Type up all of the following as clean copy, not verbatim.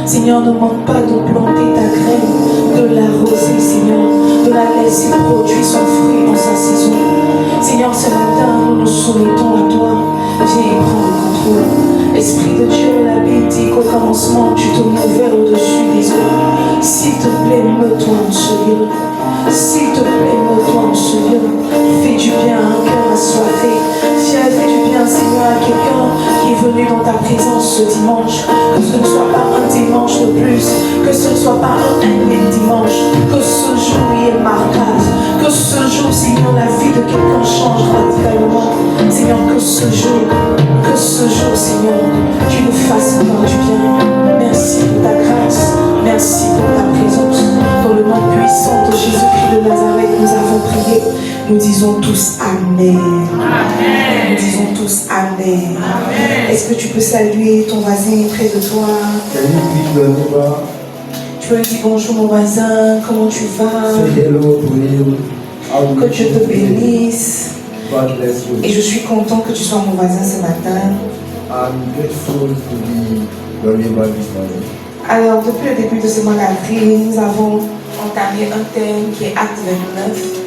Seigneur, ne manque pas de planter ta graine, de l'arroser, Seigneur, de la laisser produire son fruit en sa saison. Seigneur, ce matin, nous nous soumettons à toi. Viens et prends le contrôle. Esprit de Dieu, la Bible dit qu'au commencement, tu te mouvais au-dessus des eaux. S'il te plaît, meut-toi en ce lieu. S'il te plaît, meut-toi en ce lieu. Fais du bien à un cœur assoiffé. Fais du bien, Seigneur, à quelqu'un qui est venu dans ta présence ce dimanche. Que ce ne soit pas un dimanche de plus, que ce ne soit pas un énième dimanche, que ce jour y ait marquage, que ce jour, Seigneur, la vie de quelqu'un change radicalement. Seigneur, que ce jour, Seigneur, tu nous fasses encore du bien. Merci pour ta grâce, merci pour ta présence. Dans le nom puissant de Jésus-Christ de Nazareth, nous avons prié. Nous disons tous Amen. Amen. Nous disons tous Amen. Amen. Est-ce que tu peux saluer ton voisin près de toi? Tu peux lui dire bonjour mon voisin, comment tu vas? Que Dieu te bénisse. Et je suis content que tu sois mon voisin ce matin. Alors, depuis le début de ce mois d'avril, nous avons entamé un thème qui est Acte 29.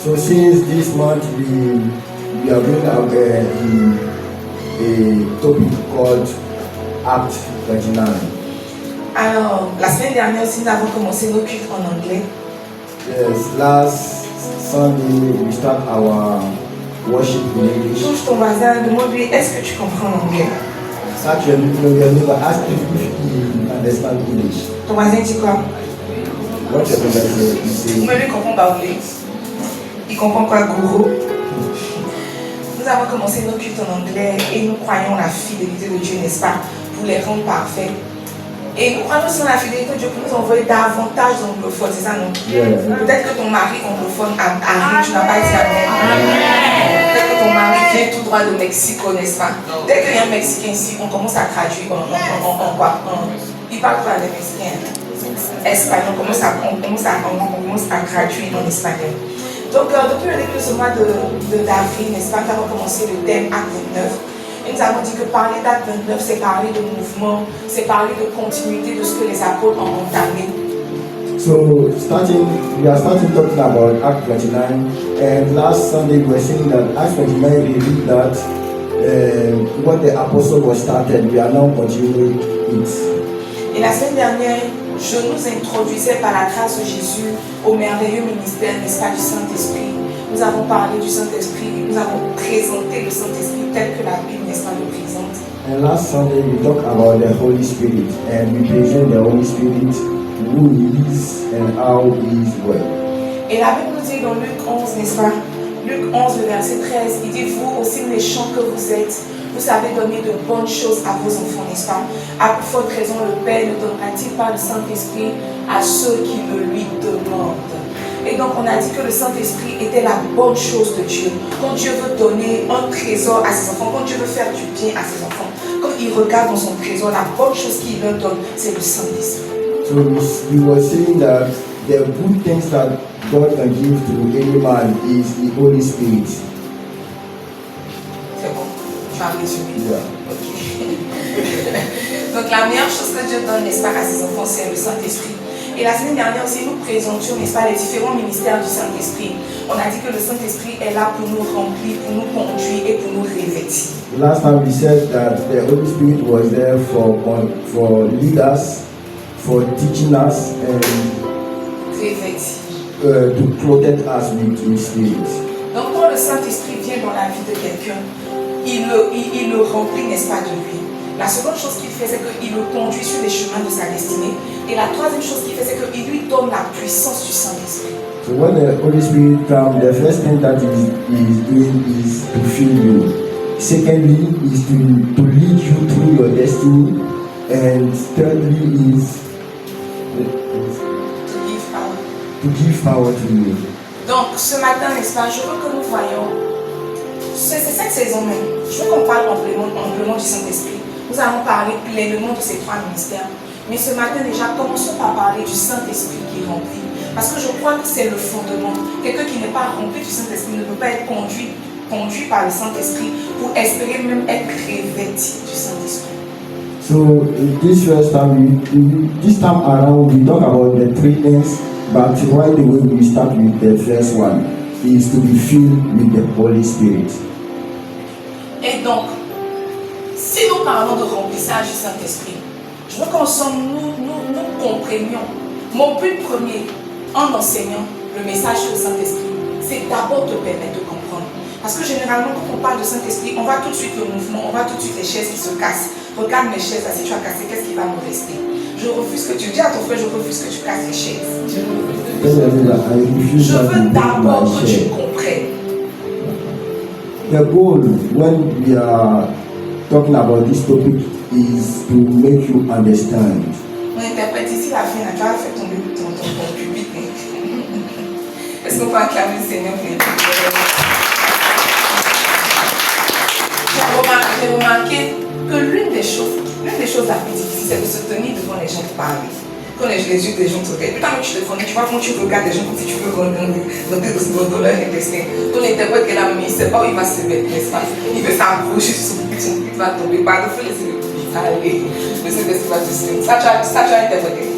So since this month we are going to have a topic called Act 29. Alors, la semaine dernière aussi, nous avons commencé nos cultes en anglais. Yes, last Sunday we start our worship in English. Touche ton voisin, demande-lui, est-ce que tu comprends l'anglais? Actually, we have never asked if he understand English. Ton voisin dit quoi? What your brother say? Mais lui, il comprend pas anglais. Il comprend quoi, gourou? Nous avons commencé nos cultes en anglais et nous croyons la fidélité de Dieu, n'est-ce pas, pour les rendre parfaits. Et nous croyons aussi la fidélité de Dieu pour nous envoyer davantage d'anglophones, c'est ça, non? Yeah. Peut-être que ton mari anglophone arrive, tu n'as pas dit Amen. Peut-être que ton mari vient tout droit de Mexique, n'est-ce pas? Dès qu'il y a un Mexicain ici, on commence à traduire en quoi? Il parle pas les Mexicains. Espagnol, on commence à traduire en espagnol. Donc, depuis le début de ce mois d'avril, n'est-ce pas, nous avons commencé le thème Acte 29. Et nous avons dit que parler d'Acte 29, c'est parler de mouvement, c'est parler de continuité de ce que les apôtres ont entamé. So, we are starting talking about Act 29. And last Sunday, we were saying that Act 29 revealed that what the apostle was started, we are now continuing it. Et la semaine dernière, je nous introduisais par la grâce de Jésus au merveilleux ministère, n'est-ce pas, du Saint-Esprit. Nous avons parlé du Saint-Esprit, nous avons présenté le Saint-Esprit tel que la Bible, n'est-ce pas, le présente. And last Sunday we talked about the Holy Spirit and we present the Holy Spirit, who He is and how He is well. Et la Bible nous dit dans Luc 11, n'est-ce pas, Luc 11, le verset 13, il dit, vous aussi méchants que vous êtes, vous savez donner de bonnes choses à vos enfants, n'est-ce pas? À plus forte raison, le Père ne donnera-t-il pas le Saint-Esprit à ceux qui le lui demandent? Et donc on a dit que le Saint-Esprit était la bonne chose de Dieu. Quand Dieu veut donner un trésor à ses enfants, quand Dieu veut faire du bien à ses enfants, quand il regarde dans son trésor, la bonne chose qu'il leur donne, c'est le Saint-Esprit. So we were saying that the good things that God can give to any man is the Holy Spirit. C'est bon, tu as résumé. Yeah. Donc la meilleure chose que Dieu donne, n'est-ce pas, à ses enfants, c'est le Saint-Esprit. Et la semaine dernière aussi, nous présentions, n'est-ce pas, les différents ministères du Saint-Esprit. On a dit que le Saint-Esprit est là pour nous remplir, pour nous conduire et pour nous revêtir. Last time we said that the Holy Spirit was there for leaders, for teaching us, and Revêtir. to clothe us with His Spirit. Donc quand le Saint-Esprit vient dans la vie de quelqu'un, il le remplit, n'est-ce pas, de lui. La seconde chose qu'il fait, c'est qu'il le conduit sur les chemins de sa destinée. Et la troisième chose qu'il fait, c'est qu'il lui donne la puissance du Saint-Esprit. So when the Holy Spirit comes, the first thing that He is doing is to fill you. Secondly, is to lead you through your destiny, and thirdly is to give power to you. Donc ce matin, n'est-ce pas, je veux que nous voyons, c'est cette saison même, je veux qu'on parle amplement du Saint-Esprit. Nous allons parler pleinement de ces trois ministères. Mais ce matin déjà, commençons par parler du Saint-Esprit qui remplit. Parce que je crois que c'est le fondement. Quelqu'un qui n'est pas rempli du Saint-Esprit ne peut pas être conduit par le Saint-Esprit pour espérer même être revêtu du Saint-Esprit. So this time around, we talk about the three things, but right away we start with the first one, is to be filled with the Holy Spirit. Et donc, si nous parlons de remplissage du Saint-Esprit, je veux qu'ensemble nous comprenions. Mon but premier en enseignant le message sur le Saint-Esprit, c'est d'abord te permettre de comprendre. Parce que généralement, quand on parle de Saint-Esprit, on voit tout de suite le mouvement, on voit tout de suite les chaises qui se cassent. Regarde mes chaises, là, si tu as cassé, qu'est-ce qui va me rester? Je refuse que tu dis à ton frère, je refuse que tu casses les chaises. Je veux d'abord que tu comprennes. The goal when we are talking about this topic is to make you understand. On interprète ici la fin, tu as fait ton pupitre. Est-ce qu'on peut acclamer le Seigneur? J'ai remarqué que l'une des choses la plus difficiles, c'est de se tenir devant les gens pour parler. Quand les yeux des gens te regardent, putain, mais tu te connais, tu vois comment tu regardes les gens comme si tu veux rentrer dans leur intestin. Ton interprète qui est là, mais il ne sait pas où il va se mettre, n'est-ce pas? Il veut s'approcher, son pied va tomber. Par le fait, laissez-le aller. Le Saint-Esprit va te suivre. Ça, tu as interprété.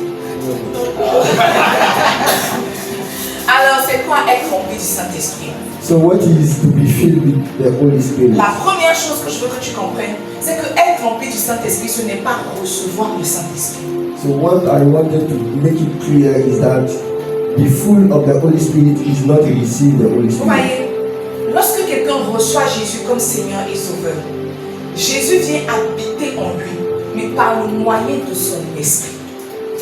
Alors, c'est quoi être rempli du Saint-Esprit? So what is to be filled with the Holy Spirit? La première chose que je veux que tu comprennes, c'est que être rempli du Saint-Esprit, ce n'est pas recevoir le Saint-Esprit. So what I wanted to make it clear is that be full of the Holy Spirit is not to receive the Holy Vous Spirit. voyez, lorsque quelqu'un reçoit Jésus comme Seigneur et Sauveur, Jésus vient habiter en lui, mais par le moyen de son esprit.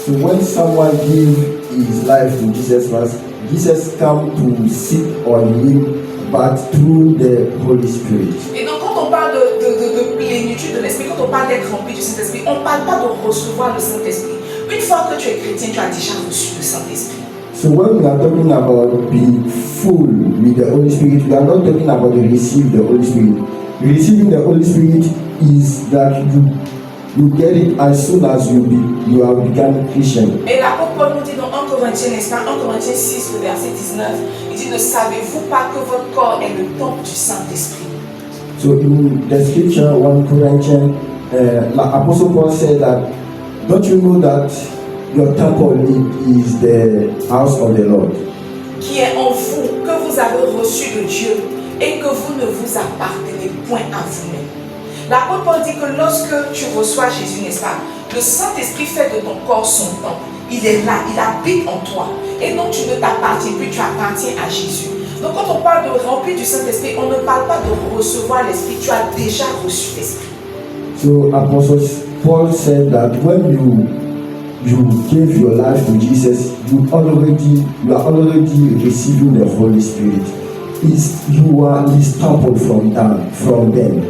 So when someone gives his life to Jesus Christ, Jesus comes to sit on him, but through the Holy Spirit. Et donc quand on parle de plénitude de l'esprit, quand on parle d'être rempli du Saint-Esprit, on ne parle pas de recevoir le Saint-Esprit. Une fois que tu es chrétien, tu as déjà reçu le Saint-Esprit. So when we are talking about being full with the Holy Spirit, we are not talking about the receive the Holy Spirit. Receiving the Holy Spirit is that you get it as soon as you have become Christian. Et l'apôtre Paul nous dit dans 1 Corinthiens, n'est-ce pas, 1 Corinthiens 6, le verset 19, il dit, ne savez-vous pas que votre corps est le temple du Saint-Esprit? So in the scripture, 1 Corinthians, Apostle Paul said that, don't you know that your temple is the house of the Lord? Qui est en vous, que vous avez reçu de Dieu et que vous ne vous appartenez point à vous-même. L'apôtre Paul dit que lorsque tu reçois Jésus, n'est-ce pas, le Saint-Esprit fait de ton corps son temple. Il est là, il habite en toi. Et donc tu ne t'appartiens plus, tu appartiens à Jésus. Donc quand on parle de remplir du Saint-Esprit, on ne parle pas de recevoir l'Esprit, tu as déjà reçu l'Esprit. So Apostle Paul said that when you gave your life to Jesus, you are already receiving the Holy Spirit. You are his temple from them.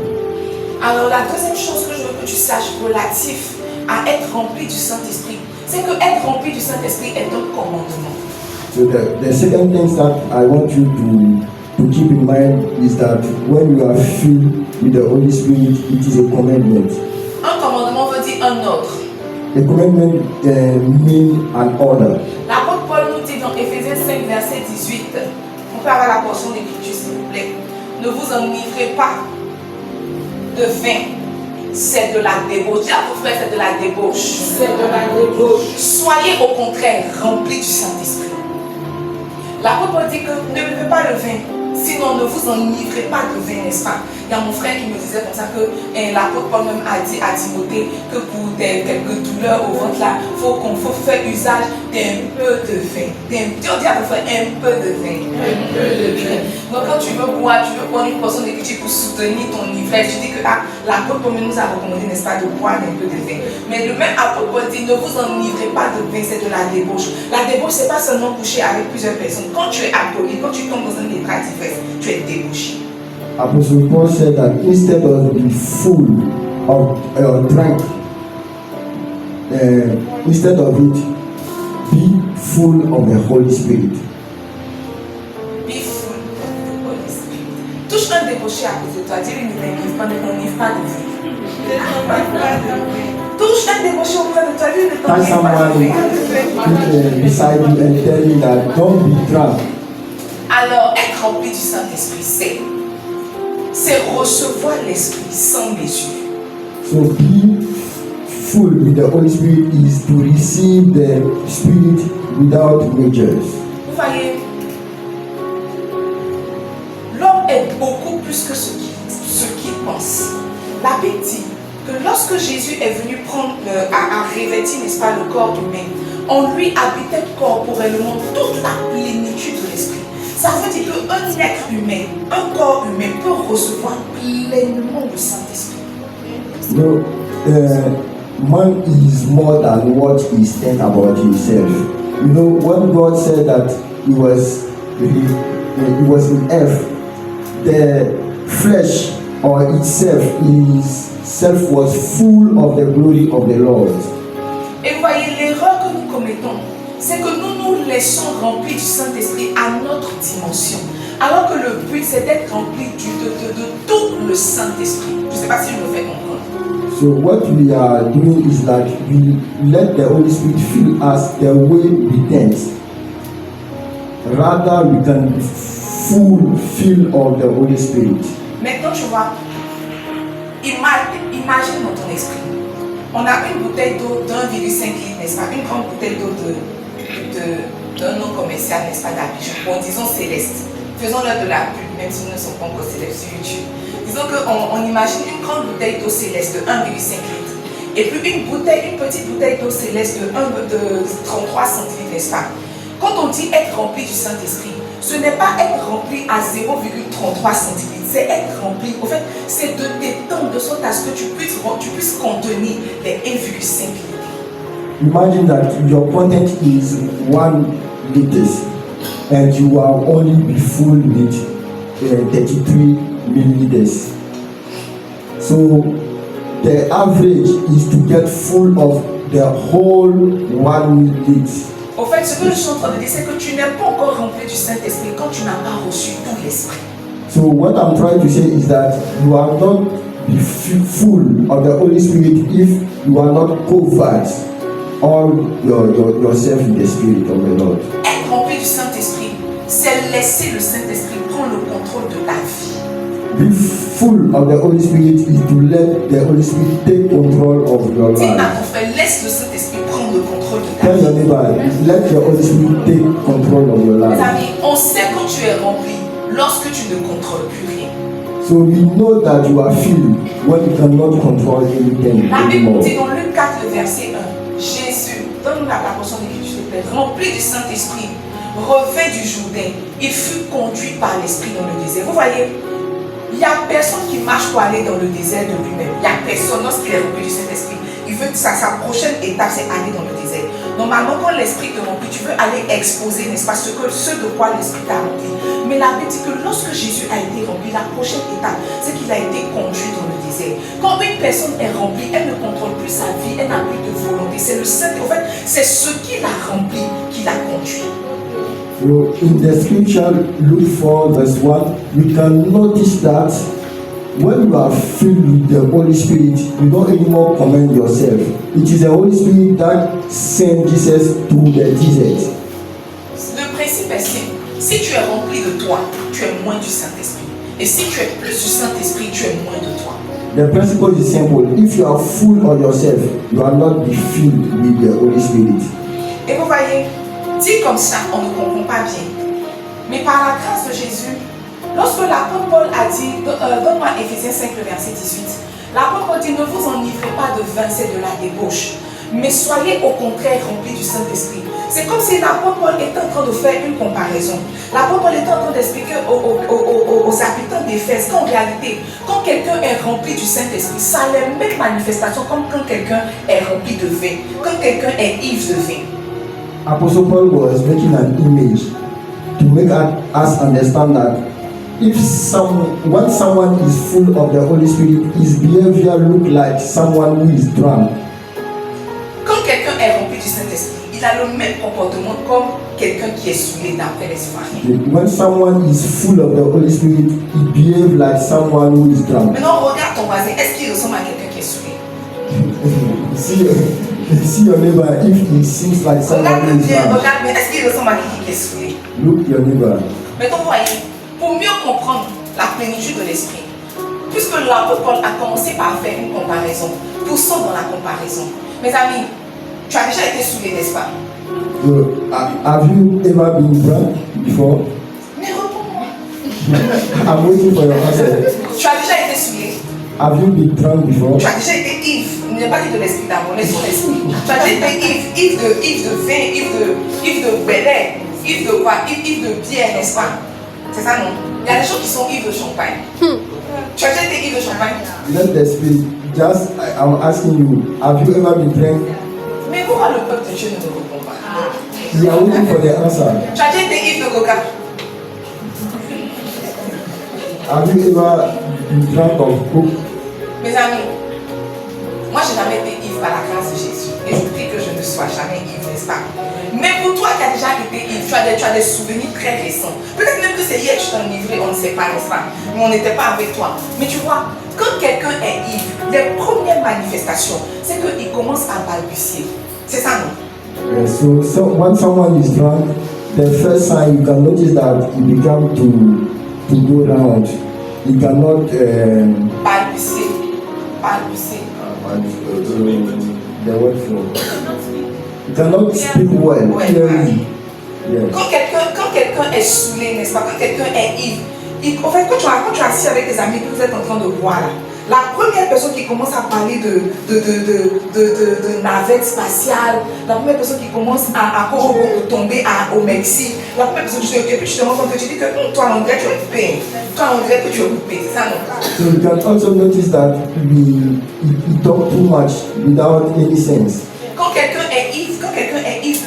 Alors la deuxième chose que je veux que tu saches relatif à être rempli du Saint-Esprit, c'est que être rempli du Saint-Esprit est un commandement. So the second thing that I want you to keep in mind is that when you are filled with the Holy Spirit, it is a commandment. Un commandement veut dire un ordre. A commandment means an order. L'apôtre Paul nous dit dans Éphésiens 5, verset 18, on peut avoir la portion d'écriture s'il vous plaît. Ne vous enivrez pas de vin, c'est de la débauche. Dis à ton frère, c'est de la débauche. C'est de la débauche. Soyez au contraire remplis du Saint-Esprit. L'apôtre Paul dit que ne buvez pas le vin, sinon ne vous enivrez pas de vin, n'est-ce pas? Il y a mon frère qui me disait comme ça que l'apôtre Paul même a dit à Timothée que pour quelques douleurs au ventre là, faut faire usage d'un peu de vin. Dis à ton frère un peu de vin. Un peu de vin. Donc quand tu veux boire, tu veux prendre une portion d'écriture pour soutenir ton ivresse, tu dis que l'apôtre Paul nous a recommandé, n'est-ce pas, de boire un peu de vin. Mais le même apôtre Paul dit, ne vous enivrez pas de vin, c'est de la débauche. La débauche, c'est pas seulement coucher avec plusieurs personnes. Quand tu es alcoolique, quand tu tombes dans un état d'ivresse, tu es débauché. Apostle Paul said that instead of being full of drink, instead of it, be full of the Holy Spirit. Be full of the Holy Spirit. Touche un débauché à côté de toi, dis-lui ne t'enivre pas de vin. Touche un débauché auprès de toi, dis-lui ne Tell t'enivre pas de vin. someone beside you and tell you that don't be drunk. Alors, être rempli du Saint-Esprit, c'est recevoir l'Esprit sans mesure. So be full with the Holy Spirit is to receive the Spirit without measures. Vous voyez, l'homme est beaucoup plus que ce qu'il pense. La Bible dit que lorsque Jésus est venu à revêtir, n'est-ce pas, le corps humain, en lui habitait corporellement toute la plénitude de l'Esprit. Ça veut dire qu'un être humain, un corps humain peut recevoir pleinement le Saint-Esprit. No, man is more than what he thinks about himself. You know, when God said that he was in earth, the flesh or itself, his self was full of the glory of the Lord. Et vous voyez, l'erreur que nous commettons, c'est que nous nous laissons remplir du Saint-Esprit à notre dimension. Alors que le but, c'est d'être rempli de tout le Saint-Esprit. Je ne sais pas si je me fais comprendre. So what we are doing is that we let the Holy Spirit fill us the way we dance. Rather, we can be full of the Holy Spirit. Maintenant, tu vois, imagine dans ton esprit. On a une bouteille d'eau d'1,5 litre, n'est-ce pas? Une grande bouteille d'eau d'un nom commercial, n'est-ce pas, d'Abidjan. Bon, disons Céleste. Faisons-leur de la pub, même si nous ne sommes pas encore célèbres sur YouTube. Disons qu'on imagine une grande bouteille d'eau céleste de 1,5 litre. Et puis une petite bouteille d'eau céleste de 33 centilitres, n'est-ce pas? Quand on dit être rempli du Saint-Esprit, ce n'est pas être rempli à 0,33 centilitres, c'est être rempli. En fait, c'est de t'étendre de sorte à ce que tu puisses contenir les 1,5 litres. Imagine that your content is 1 liter and you are only be full with 33 milliliters. So the average is to get full of the whole 1 liter. En fait, ce que je suis en train de dire, c'est que tu n'es pas encore rempli du Saint-Esprit quand tu n'as pas reçu tout l'Esprit. So what I'm trying to say is that you are not be full of the Holy Spirit if you are not covered all yourself in the Spirit of the Lord. Être rempli du Saint-Esprit, c'est laisser le Saint-Esprit prendre le contrôle de ta vie. Be full of the Holy Spirit is to let the Holy Spirit take control of your Dis à life. ton frère, laisse le Saint-Esprit prendre le contrôle de ta Tell your vie. neighbor, let the Holy Spirit take control of your Mes life. amis, on sait quand tu es rempli lorsque tu ne contrôles plus rien. So we know that you are filled when you cannot control anything La Bible anymore. dit dans Luc 4, le verset 1, Jésus, donne-nous la portion d'écriture s'il te plaît, rempli du Saint-Esprit, revêt du Jourdain, il fut conduit par l'Esprit dans le désert. Vous voyez, il n'y a personne qui marche pour aller dans le désert de lui-même. Il n'y a personne lorsqu'il est rempli du Saint-Esprit. Il veut sa prochaine étape, c'est aller dans le désert. Normalement, quand l'Esprit te remplit, tu veux aller exposer, n'est-ce pas, ce de quoi l'Esprit t'a rempli. Mais la Bible dit que lorsque Jésus a été rempli, la prochaine étape, c'est qu'il a été conduit dans le désert. Quand une personne est remplie, elle ne contrôle plus sa vie, elle n'a plus de volonté. C'est le Saint, en fait, c'est ce qui l'a rempli qui l'a conduit. So in the scripture, Luke 4 verse 1, we can notice that when you are filled with the Holy Spirit, you don't anymore commend yourself. It is the Holy Spirit that sent Jesus to the desert. Le principe est simple. Si tu es rempli de toi, tu es moins du Saint-Esprit. Et si tu es plus du Saint-Esprit, tu es moins de toi. The principle is simple. If you are full of yourself, you are not be filled with the Holy Spirit. Et vous voyez, dit comme ça, on ne comprend pas bien. Mais par la grâce de Jésus, lorsque l'apôtre Paul a dit, donne-moi Éphésiens 5, le verset 18, l'apôtre Paul dit, ne vous enivrez pas de vin, c'est de la débauche, mais soyez au contraire remplis du Saint-Esprit. C'est comme si l'apôtre Paul était en train de faire une comparaison. L'apôtre Paul était en train d'expliquer aux habitants d'Éphèse qu'en réalité, quand quelqu'un est rempli du Saint-Esprit, ça a les mêmes manifestations comme quand quelqu'un est rempli de vin, quand quelqu'un est ivre de vin. Apostle Paul was making an image to make us understand that when someone is full of the Holy Spirit, his behavior look like someone who is drunk. Quand quelqu'un est rempli du Saint-Esprit, il a le même comportement comme quelqu'un qui est saoulé d'après les soirées. When someone is full of the Holy Spirit, he behaves like someone who is drunk. Maintenant, regarde ton voisin, est-ce qu'il ressemble à quelqu'un qui est saoulé? See your neighbor, if he seems like someone who is drunk. Regarde bien, est-ce qu'il ressemble à quelqu'un qui est saoulé? Look your neighbor. Maintenant, voyez, pour mieux comprendre la plénitude de l'esprit, puisque l'apôtre Paul a commencé par faire une comparaison, poussons dans la comparaison. Mes amis, tu as déjà été saoulé, n'est-ce pas? Have you ever been drunk before? Mais réponds-moi. I'm waiting for your answer. Tu as déjà été saoulé? Have you been drunk before? Tu as déjà été ivre. Il n'y a pas dit de l'esprit d'abord, laisse ton esprit. Tu as déjà été ivre de vin, ivre de belay, ivre de quoi? Ivre de bière, n'est-ce pas? C'est ça, non? Il y a des gens qui sont ivres de champagne. Tu as déjà été ivre de champagne? Let the spirit. I'm asking you, have you ever been drunk? Mais pourquoi le peuple de Dieu ne me répond pas? We are waiting for the answer. Tu as déjà été ivre de coca? Have you ever been drunk of coke? Mes amis, moi j'ai jamais été ivre par la grâce de Jésus. Et je prie que je ne sois jamais ivre, n'est-ce pas? Mais pour toi qui as déjà été ivre, tu as des souvenirs très récents. Peut-être même que c'est hier que tu t'es enivré, on ne sait pas, n'est-ce pas? Mais on n'était pas avec toi. Mais tu vois, quand quelqu'un est ivre, les premières manifestations, c'est qu'il commence à balbutier. C'est ça, non? Yes, so when someone is drunk, the first sign you can notice that he began to go round. He cannot Balbutier. the word for. He cannot speak well, clearly. Yes. Quand quelqu'un est saoulé, n'est-ce pas? Quand quelqu'un est ivre, en fait, quand tu es assis avec tes amis, que vous êtes en train de boire là, la première personne qui commence à parler de navette spatiale, la première personne qui commence à tomber au Mexique, la première personne qui te rends compte que tu dis que toi, on dirait que tu es occupé. Toi, on dirait que tu es occupé. C'est ça, non? So you can also notice that he talk too much without any sense. Quand quelqu'un est ivre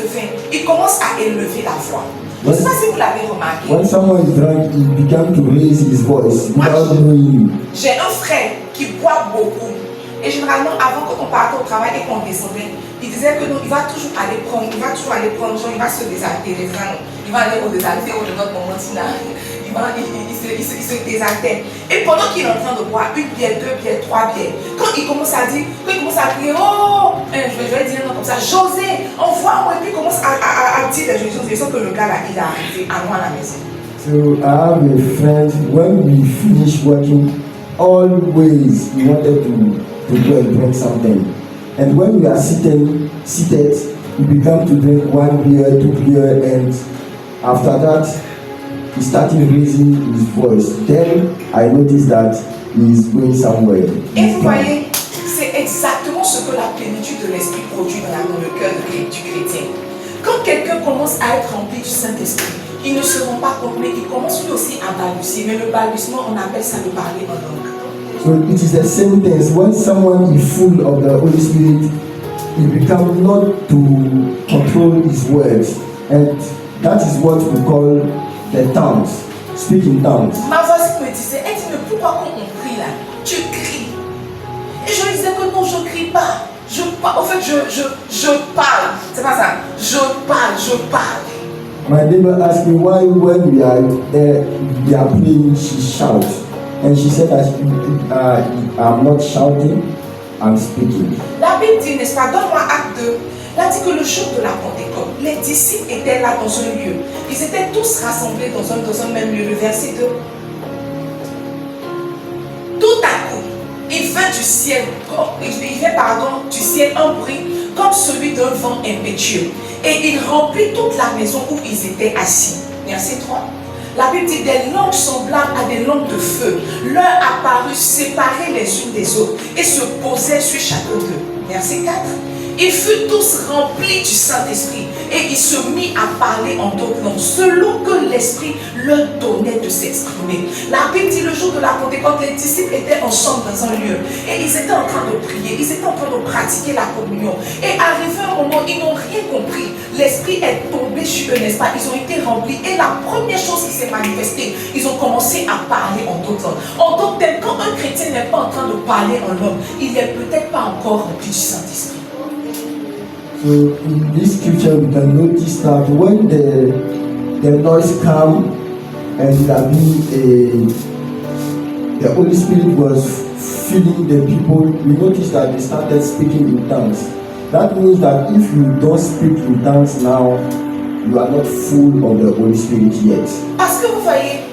de vin, il commence à élever la voix. Je ne sais pas si vous l'avez remarqué. When someone is drunk, he began to raise his voice without knowing you. J'ai un frère qui boit beaucoup. Et généralement, avant, quand on partait au travail et qu'on descendait, il disait que non, il va toujours aller prendre, genre, il va se désaltérer. Il va aller au désalté, au notre moment, il se désaltère. Et pendant qu'il est en train de boire une bière, deux bières, trois bières, quand il commence à dire, quand il commence à crier, oh, je vais dire non comme ça, José, envoie-moi, et puis il commence à dire des choses, je sens que le gars là, il est arrivé à moi à la maison. So I have a friend, when we finish working, always he wanted to go and drink something. And when we are seated, he began to drink one beer, two beer, and after that, he started raising his voice. Then I noticed that he is going somewhere. Et vous voyez, c'est exactement ce que la plénitude de l'esprit produit dans le cœur du chrétien. Quand quelqu'un commence à être rempli du Saint-Esprit, il ne se rend pas compte, mais il commence lui aussi à balbutier. Mais le balbutiement, on appelle ça le parler en langue. So it is the same thing. When someone is full of the Holy Spirit, he becomes not to control his words. And that is what we call the tongues, speaking tongues. Ma voisine me disait, elle dit, mais pourquoi quand on prie là, tu cries? Et je lui disais que non, je ne crie pas. Je parle. En fait, je parle. C'est pas ça. Je parle. My neighbor asked me why when we are there, they are praying, she shouts. And she said that I'm not shouting, I'm speaking. La Bible dit, n'est-ce pas, donne-moi acte 2. Là dit que le jour de la Pentecôte, les disciples étaient là dans un lieu. Ils étaient tous rassemblés dans un même lieu. Le verset 2. Tout à coup, il vint du ciel un bruit comme celui d'un vent impétueux. Et il remplit toute la maison où ils étaient assis. Verset 3. La Bible dit des langues semblables à des langues de feu leur apparurent séparées les unes des autres et se posaient sur chacun d'eux. Verset 4. Ils furent tous remplis du Saint-Esprit et ils se mirent à parler en d'autres langues selon que l'Esprit leur donnait de s'exprimer. La Bible dit le jour de la Pentecôte, les disciples étaient ensemble dans un lieu et ils étaient en train de prier, ils étaient en train de pratiquer la communion. Et arrivé un moment, ils n'ont rien compris. L'Esprit est tombé sur eux, n'est-ce pas? Ils ont été remplis et la première chose qui s'est manifestée, ils ont commencé à parler en d'autres langues. En d'autres termes, quand un chrétien n'est pas en train de parler en langue, il n'est peut-être pas encore rempli du Saint-Esprit. So in this scripture we can notice that when the noise came and the Holy Spirit was filling the people, we noticed that they started speaking in tongues. That means that if you don't speak in tongues now, you are not full of the Holy Spirit yet. Parce que vous voyez,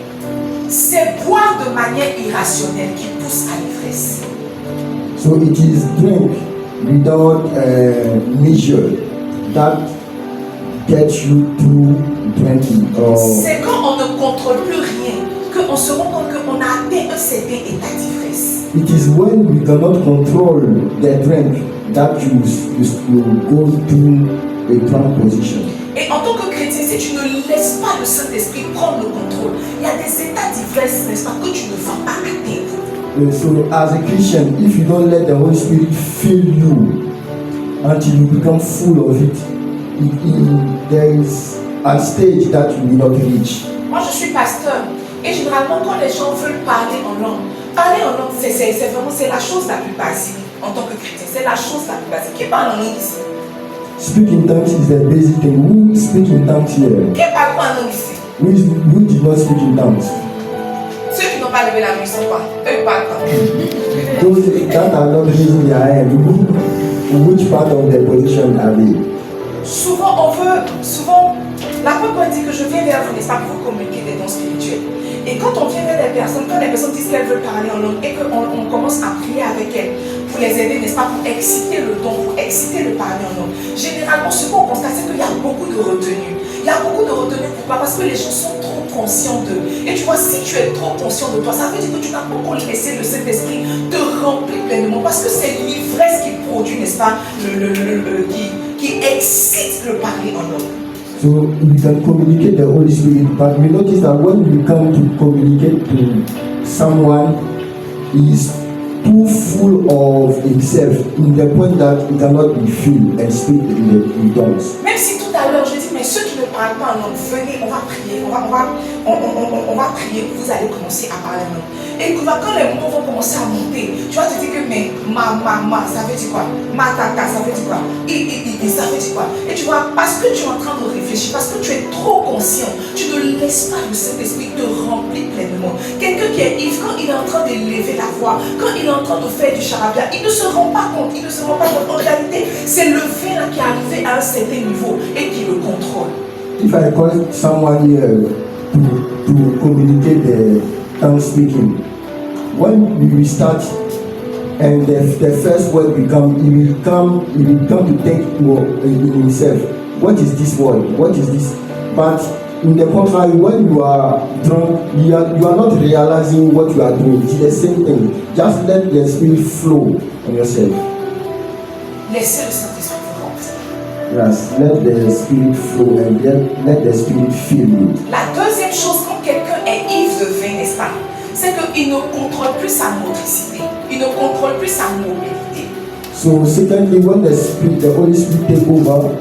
c'est boire de manière irrationnelle qui pousse à l'ivresse. So it is drink without measure that gets you to drinking. C'est quand on ne contrôle plus rien qu'on se rend compte qu'on a atteint un certain état d'ivresse. It is when we cannot control the drink that you go to a drunk position. Et en tant que chrétien, si tu ne laisses pas le Saint-Esprit prendre le contrôle, il y a des états d'ivresse, n'est-ce pas, que tu ne vas pas atteindre. So as a Christian, if you don't let the Holy Spirit fill you until you become full of it, there is a stage that you will not reach. Moi je suis pasteur et généralement quand les gens veulent parler en langue c'est vraiment la chose la plus basique en tant que chrétien, c'est la chose la plus basique. Qui parle en langue ici? Speak in tongues is the basic thing. Who speak in tongues here? Qui parle quoi en langue ici? Who did not speak in tongues? Ceux qui n'ont pas levé la main sont quoi? Eux parlent pas. Those that are not raising their hand, which part of the position are they? Souvent, l'apôtre dit que je viens vers vous, n'est-ce pas, pour vous communiquer des dons spirituels. Et quand on vient vers les personnes, quand les personnes disent qu'elles veulent parler en langue et qu'on commence à prier avec elles pour les aider, n'est-ce pas, pour exciter le don, pour exciter le parler en langue, généralement, ce qu'on constate, c'est qu'il y a beaucoup de retenue. Il y a beaucoup de retenue, pourquoi? Parce que les gens sont trop conscients d'eux. Et tu vois, si tu es trop conscient de toi, ça veut dire que tu n'as pas encore laissé le Saint-Esprit te remplir pleinement. Parce que c'est l'ivresse qui produit, n'est-ce pas, qui excite le parler en langue. So we can communicate the Holy Spirit, but we notice that when we come to communicate to someone, he is too full of himself in the point that he cannot be filled and speak in tongues. Même si tout à l'heure je dis, mais ceux qui ne parlent pas en langue, venez, on va prier, on va prier, vous allez commencer à parler en langue. Et quand les mots vont commencer à monter, tu vas te dire que mais ma, ça veut dire quoi? Ma tata, ça veut dire quoi? Ça veut dire quoi? Et tu vois, parce que tu es en train de réfléchir, parce que tu es trop conscient, tu ne laisses pas le Saint-Esprit te remplir pleinement. Quelqu'un qui est ivre, quand il est en train d'élever la voix, quand il est en train de faire du charabia, il ne se rend pas compte, En réalité, c'est le vin qui est arrivé à un certain niveau et qui le contrôle. If I call someone here to communicate the tongue speaking, when we will start and the first word will come, he will come to think more in himself. What is this word? What is this? But in the contrary, when you are drunk, you are not realizing what you are doing. It's the same thing. Just let the Spirit flow on yourself. Laissez le Saint-Esprit vous remplir. Yes, let the Spirit flow and let the Spirit fill you. La deuxième chose, quand quelqu'un est ivre de vin, n'est-ce pas, c'est qu'il ne contrôle plus sa motricité, il ne contrôle plus sa mobilité. So secondly, when the Holy Spirit take over,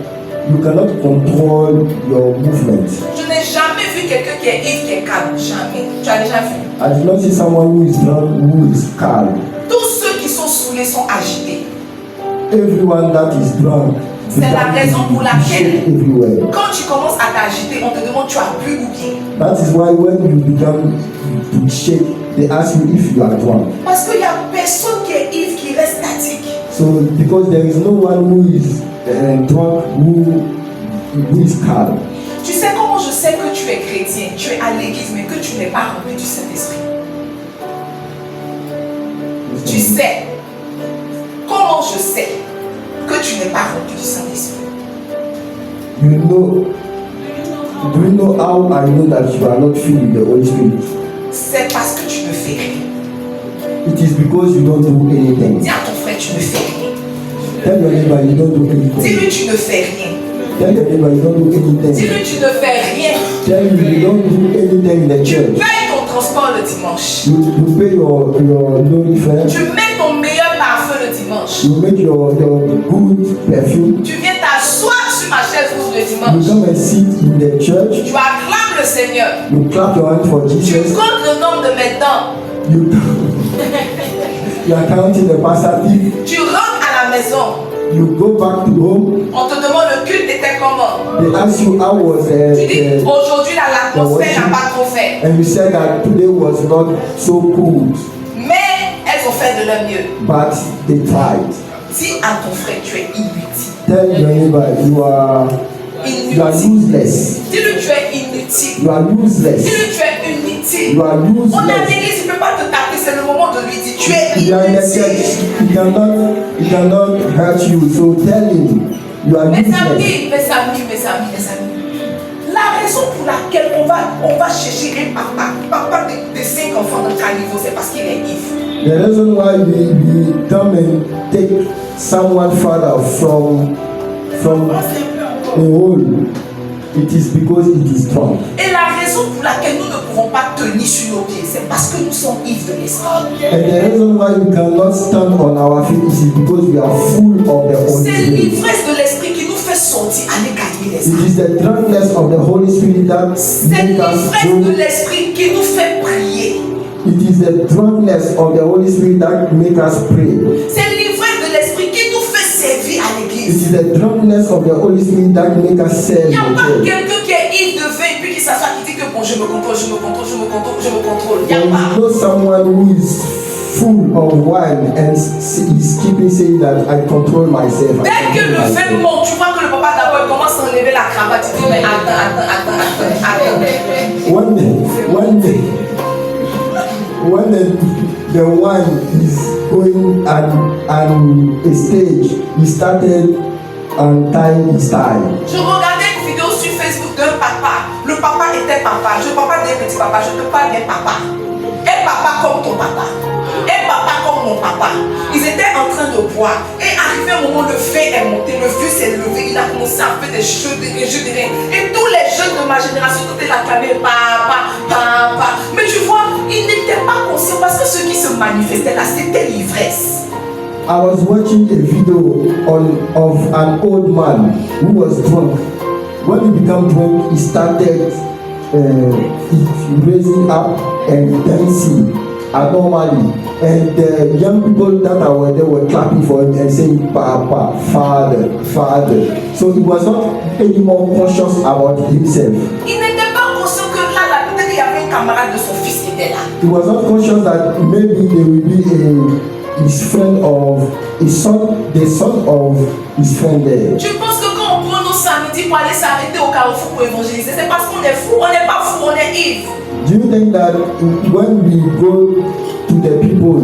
you cannot control your movement. Je n'ai jamais vu quelqu'un qui est ivre, qui est calme. Jamais. Tu as déjà vu? I did not see someone who is drunk, who is calm. Tous ceux qui sont saoulés sont agités. Everyone that is drunk, C'est la raison pour laquelle, everywhere. quand tu commences à t'agiter, on te demande tu as bu ou bien. That is why when you become to shake, they ask you if you are drunk. Parce qu'il n'y a personne qui est ivre qui reste statique. So because there is no one who is drunk who is calm. Tu sais comment je sais que tu es chrétien, tu es à l'église, mais que tu n'es pas rempli du Saint-Esprit. Tu sais. Comment je sais que tu n'es pas rempli du Saint-Esprit? You know. Do you know how I know that you are not filled with the Holy Spirit? C'est parce que tu ne fais rien. It is because you don't do anything. Dis à ton frère, tu ne fais rien. Tell your neighbor you don't do anything. Dis-lui, tu ne fais rien. Tell your neighbor you don't do anything. Dis-lui, tu ne fais rien. Tell him you don't do anything in the church. Paye ton transport le dimanche. You pay your loan fare. Tu mets ton meilleur parfum le dimanche. You make your good perfume. Tu viens t'asseoir sur ma chaise rouge le You dimanche. come and sit in the church. Tu acclames le Seigneur. You clap your hands for Tu Jesus. comptes le nombre de mes dents. You are counting the passative. Tu rentres à la maison. You go back to home. On te demande le culte était comment. They ask you how was Tu dis aujourd'hui l'atmosphère n'a pas trop fait. and you said that today was not so cool, Mais elles ont fait de leur mieux. but they tried. Dis à ton frère tu es inutile. Tell your neighbor you are Inutile. useless. Dis-lui tu es inutile. You are useless. Dis-lui tu es inutile. You are On est à useless. l'église, il ne peut pas te taper, c'est le moment de lui dire tu es You are in the inutile. church. He cannot hurt you. So tell him you are Mes useless. amis, mes amis. La raison pour laquelle on va chercher un papa de 5 enfants dans ta niveau, c'est parce qu'il est ivre. The reason why we come and take someone father from a hole, it is because it is strong. Et la raison pour laquelle nous ne pouvons pas tenir sur nos pieds, c'est parce que nous sommes ivres de l'esprit. And the reason why we cannot stand on our feet is because we are full of the Holy C'est Spirit. l'ivresse de l'esprit qui nous fait sortir, aller gagner les It âmes. is the drunkenness of the Holy Spirit that C'est makes us l'ivresse de go. l'esprit qui nous fait prier. It is the drunkenness of the Holy Spirit that makes us pray. C'est l'ivresse de l'esprit qui nous fait servir à It l'église. is the drunkenness of the Holy Spirit that makes us serve Il n'y a the pas church. quelqu'un qui est ivre de vin et puis qui s'assoit qui dit que bon, je me contrôle. Il n'y There a pas. is no someone who is full of wine and is keeping saying that I control myself. Dès I que le control vin myself. monte, tu vois que le papa d'abord il commence à enlever la cravate. Tu dis mais attends. When the wine is going and a stage, he started untying his tie. Je regardais une vidéo sur Facebook d'un papa. Le papa était papa. Je ne parle pas d'un petit papa, je te parle d'un papa. Un papa comme ton papa. Un papa comme mon papa. Ils étaient en train de boire. Et arrivé un moment, le vin est monté, le vieux s'est levé, il a commencé à faire des jeux de rien. Et tous les jeunes de ma génération, tout est acclamé papa. Mais tu vois, ils n'étaient pas conscients parce que ce qui se manifestait là, c'était l'ivresse. I was watching a video of an old man who was drunk. When he became drunk, he started raising up and dancing abnormally. And the young people that were there were clapping for him and saying, Papa, Father, Father. So he was not any more conscious about himself. Il n'était pas conscient que là, peut-être qu'il y avait un camarade de son fils qui était là. He was not conscious that maybe there will be his friend of his son, the son of his friend there. Tu penses que quand on prend nos samedis pour aller s'arrêter au carrefour pour évangéliser, c'est parce qu'on est fou, on n'est pas fou, on est ivre. Do you think that when we go to the people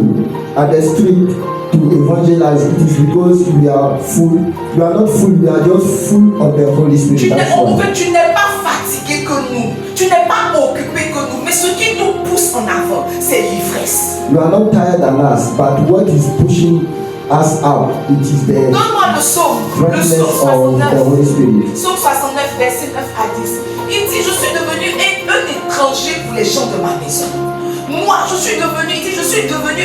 at the street to evangelize, it is because we are full? We are not full, we are just full of the Holy Spirit. That's why. Tu n'es pas fatigué que nous, tu n'es pas occupé que nous, mais ce qui nous pousse en avant, c'est l'ivresse. You are not tired than us, but what is pushing us out, it is the Donne-moi le psaume drunkenness of the 69. Holy Spirit. Psaume 69, verset 9 à 10. Il dit, je suis devenu un étranger pour les gens de ma maison. Moi, je suis devenu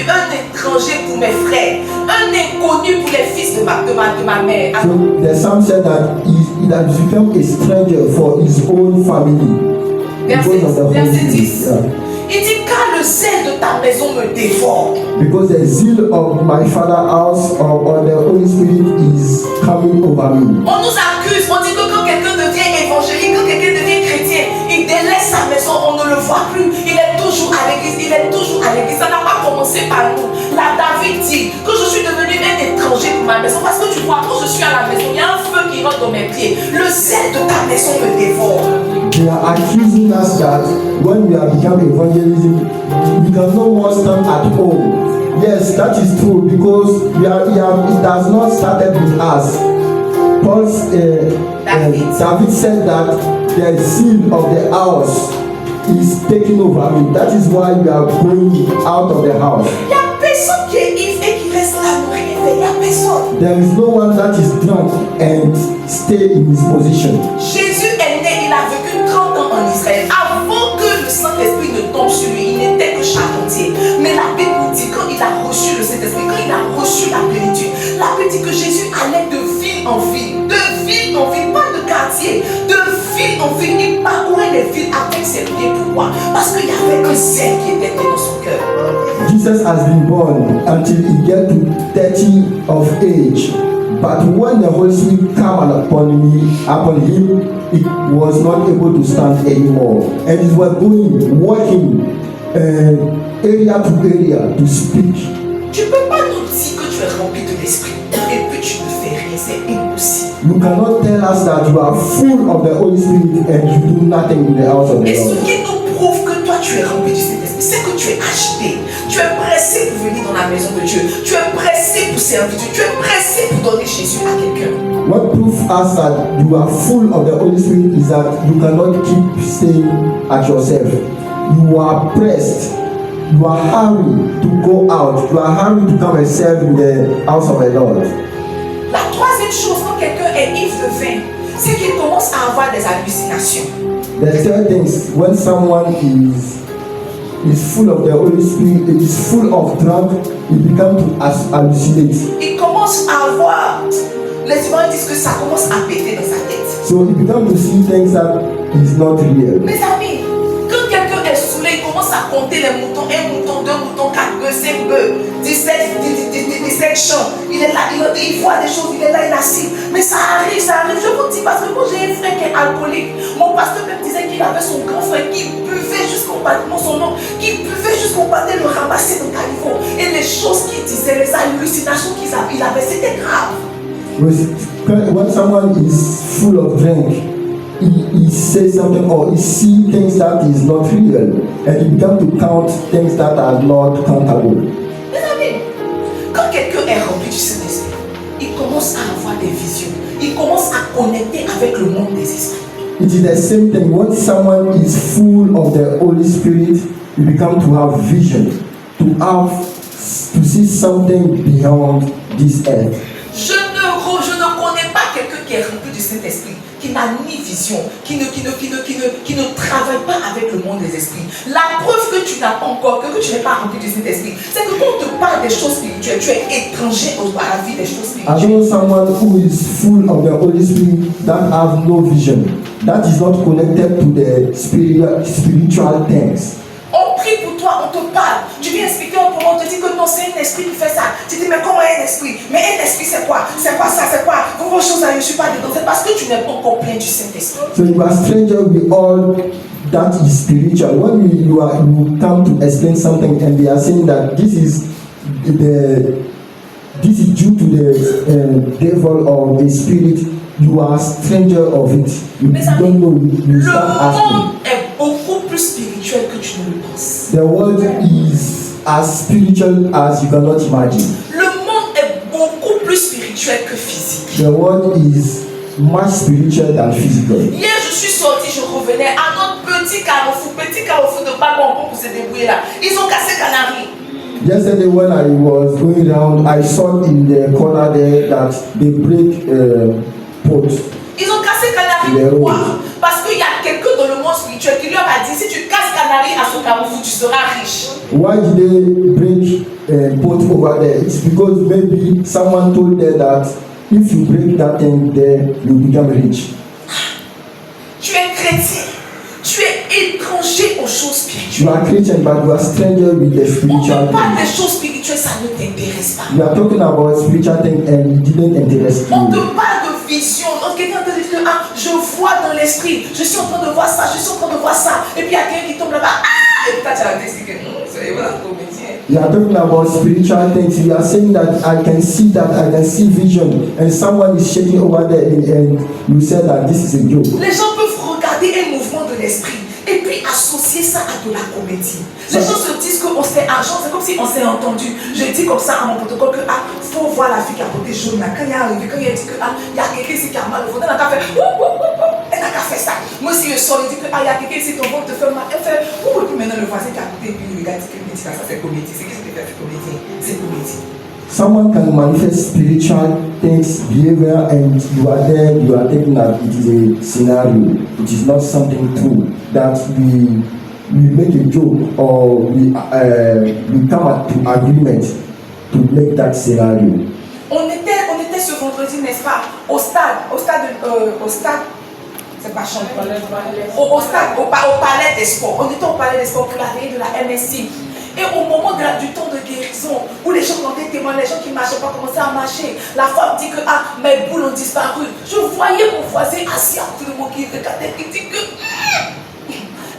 un étranger pour mes frères, un inconnu pour les fils de ma mère. So the psalm said that he has become a stranger for his own family. Because of the Holy Verset Spirit. 10. Yeah. Il dit, car le le zèle de ta maison me dévore. Because the zeal of my father's house or the Holy Spirit is coming over me. On nous accuse, on dit que quand quelqu'un devient évangélique, quand quelqu'un devient chrétien, il délaisse sa maison, on ne le voit plus. Il est toujours à l'église, il est toujours à l'église. Ça n'a pas commencé par nous. Là, David dit que je suis devenu un étranger pour ma maison. Parce que tu vois, quand je suis à la maison, il y a un feu qui rentre dans mes pieds. Le zèle de ta maison me dévore. They are accusing us that when we have become evangelism, we can no more stand at home. Yes, that is true because it has not started with us. David said that the zeal of the house is taking over me. That is why we are going out of the house. Il n'y a personne qui est ivre et qui reste là pour rien faire. Il n'y a personne. There is no one that is drunk and stay in his position. Jésus est né, il a vécu 30 ans en Israël. Avant que le Saint-Esprit ne tombe sur lui, il n'était que charpentier. Mais la Bible nous dit quand il a reçu le Saint-Esprit, quand il a reçu la plénitude, la Bible dit que Jésus allait de ville en ville, pas de quartier, de ville en ville. Il parcourait les villes avec ses pieds. Pourquoi? Parce qu'il y avait un zèle qui était dans son cœur. Jesus has been born until he get to 30 of age. But when the Holy Spirit came upon him, it was not able to stand anymore. And he was walking area to area to speak. Tu ne peux pas nous dire que tu es rempli de l'esprit et puis tu ne fais rien, c'est impossible. You cannot tell us that you are full of the Holy Spirit and you do nothing in the house of the Et ce Lord. qui nous prouve que toi tu es rempli du Saint-Esprit, c'est que tu es agité, tu es pressé pour venir dans la maison de Dieu, tu es pressé pour servir Dieu, tu es pressé pour donner Jésus à quelqu'un. What proves us that you are full of the Holy Spirit is that you cannot keep staying at yourself. You are pressed. You are hurried to go out. You are hurried to come and serve in the house of the Lord. La troisième chose, quand quelqu'un est ivre de vin, c'est qu'il commence à avoir des hallucinations. The third thing is when someone is full of the Holy Spirit, is full of drunk, he becomes to hallucinate. Il commence à avoir, les gens disent que ça commence à péter dans sa tête. So he becomes to see things that is not real. Mes amis, quand quelqu'un est saoulé, il commence à compter les moutons, 1 mouton, 2 moutons, 4 bœufs, 5 bœufs, 17 champs. Il est là, il voit des choses, il est là, il assiste. Mais ça arrive. Je vous dis parce que moi j'ai un frère qui est alcoolique. Mon pasteur me disait qu'il avait son grand frère qui buvait jusqu'au bâtiment, son nom, qui buvait jusqu'au bâtiment, le ramasser dans le caniveau. Et les choses qu'il disait, les hallucinations qu'il avait, c'était grave. When someone is full of drink, he says something or he sees things that is not real, and he becomes to count things that are not countable. Mes amis, quand quelqu'un est rempli du Saint-Esprit, il commence à avoir des visions. Il commence à connecter avec le monde des esprits. It is the same thing. When someone is full of the Holy Spirit, you become to have vision, to see something beyond this earth. Je ne connais pas quelqu'un qui est rempli du Saint-Esprit, qui n'a ni vision, qui ne travaille pas avec le monde des esprits. La preuve que tu n'as pas encore, que tu n'es pas rempli du Saint-Esprit, c'est que quand on te parle des choses spirituelles, tu es étranger à la vie des choses I spirituelles. know someone who is full of the Holy Spirit that have no vision, that is not connected to the spiritual things. On prie pour toi, on te parle. Tu viens expliquer au moment, on te dit que non, c'est un esprit qui fait ça. Tu dis, mais comment un esprit? Mais un esprit, c'est quoi? C'est quoi ça? C'est quoi? Vos choses là, je ne suis pas dedans. C'est parce que tu n'es pas encore plein du Saint-Esprit. So you are stranger with all that is spiritual. When you come to explain something and they are saying that this is due to the devil or the spirit, you are a stranger of it. You don't know. You start Le asking. monde est beaucoup plus spirituel que tu ne le penses. The world is as spiritual as you cannot imagine. Le monde est beaucoup plus spirituel que physique. The world is much spiritual than physical. Hier, je suis sortie, je revenais à notre petit carrefour de Babon pour se débrouiller là. Ils ont cassé Canary. Yesterday when I was going around, I saw in the corner there that they break pots. Ils ont cassé Canary. Pourquoi? Parce qu'il y a quelqu'un dans le monde spirituel qui lui a dit, si tu casses Canary à ce carrefour, tu seras riche. Why did they break pot over there? It's because maybe someone told them that if you break that thing there, you become rich. Tu es chrétien. Tu es étranger aux choses spirituelles. spirituel. You are Christian, but you are stranger with the On spiritual te parle des things. choses spirituelles, ça ne t'intéresse pas. You are talking about spiritual things and it didn't interest On te you. parle de vision. Quelqu'un te dit que je vois dans l'esprit, je suis en train de voir ça, je suis en train de voir ça. Et puis il y a quelqu'un qui tombe là-bas. Et puis toi tu as dit que non, c'est voilà le comédien. You are talking about spiritual things. You are saying that I can see vision, and someone is shaking over there, and you said that this is a joke. Les gens peuvent regarder un mouvement de l'esprit et puis associer ça à de la comédie. Les gens se disent qu'on s'est argent, c'est comme si on s'est entendu. Je dis comme ça à mon protocole que faut voir la fille qui a porté jaune là. Quand il est arrivé, quand il a dit que il y a quelqu'un ici qui a mal au ventre, elle n'a qu'à faire elle n'a qu'à faire ça. Moi si je sors, il dit que il y a quelqu'un ici, ton ventre te fait mal, elle fait et puis maintenant le voisin qui a porté et puis il regarde que dit ça c'est comédie. C'est qu'est-ce que fait comédie? C'est comédie. Someone can manifest spiritual things, behavior, and you are there, you are thinking that it is a scenario. It is not something true. That we make a joke or we come to agreement to make that scenario. On était ce vendredi, n'est-ce pas, au stade, c'est pas chambre, au palais des sports. On était au palais des sports pour la veille de la MSC. Et au moment du temps de guérison, où les gens rendaient témoin, les gens qui ne marchaient pas commençaient à marcher, la femme dit que mes boules ont disparu. Je voyais mon voisin assis à côté de moi qui regardait, qui dit que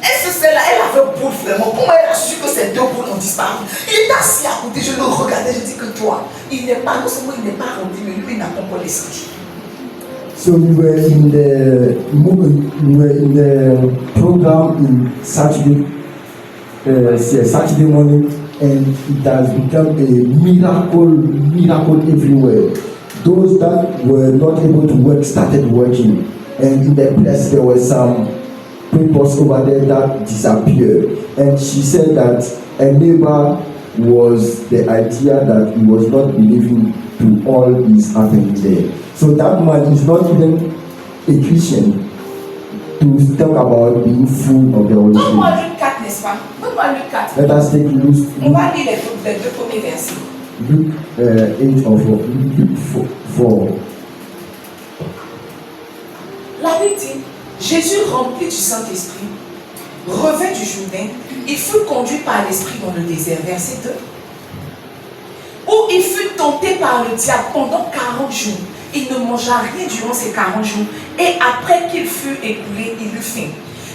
est-ce que celle-là, elle avait boule vraiment? Comment elle a su que ces deux boules ont disparu? Il était assis à côté, je le regardais, je dis que toi, il n'est pas, non seulement il n'est pas rempli, mais lui il n'a pas encore l'esprit. So we were in the program in Saturday morning, and it has become a miracle everywhere. Those that were not able to work started working, and in the place there were some pimples over there that disappeared. And she said that a neighbor was the idea that he was not believing to all this happening there. So that man is not even a Christian to talk about being full of the Holy Donne-moi Spirit. Luc 4, n'est-ce pas? Donne-moi Luc 4. Let us take On va lire les deux premiers versets. Luke 8 or 4. Luke 4. La Bible dit, Jésus rempli du Saint-Esprit, revint du Jourdain, il fut conduit par l'Esprit dans le désert, verset 2, où il fut tenté par le diable pendant 40 jours. Il ne mangea rien durant ces 40 jours, et après qu'il fut écoulé, il eut faim.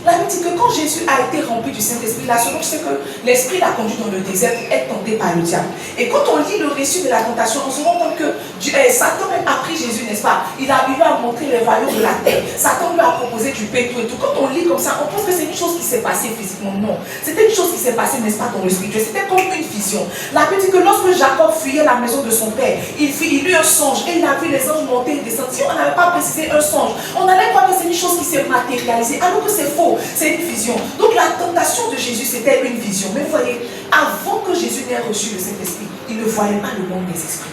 La Bible dit que quand Jésus a été rempli du Saint-Esprit, la seconde, c'est que l'Esprit l'a conduit dans le désert pour être tenté par le diable. Et quand on lit le récit de la tentation, on se rend compte que Satan même a pris Jésus, n'est-ce pas? Il lui a montré les royaumes de la terre. Satan lui a proposé du pain, tout et tout. Quand on lit comme ça, on pense que c'est une chose qui s'est passée physiquement. Non, c'était une chose qui s'est passée, n'est-ce pas, dans le spirituel. C'était comme une vision. La Bible dit que lorsque Jacob fuyait la maison de son père, il eut un songe et il a vu les anges monter et descendre. Si on n'avait pas précisé un songe, on allait croire que c'est une chose qui s'est matérialisée, alors que c'est faux. C'est une vision. Donc la tentation de Jésus, c'était une vision. Mais vous voyez, avant que Jésus n'ait reçu le Saint-Esprit, il ne voyait pas le monde des esprits.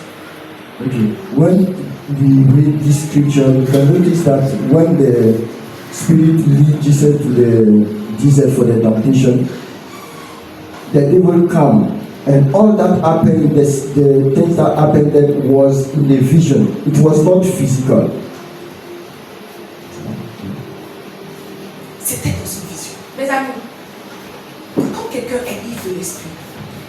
Okay. When we read this scripture, you can notice that when the Spirit lead Jesus to the desert for the temptation, the devil come, and all that happened, the things that happened there was in the vision. It was not physical. C'était dans une vision. Mes amis, quand quelqu'un est ivre de l'esprit,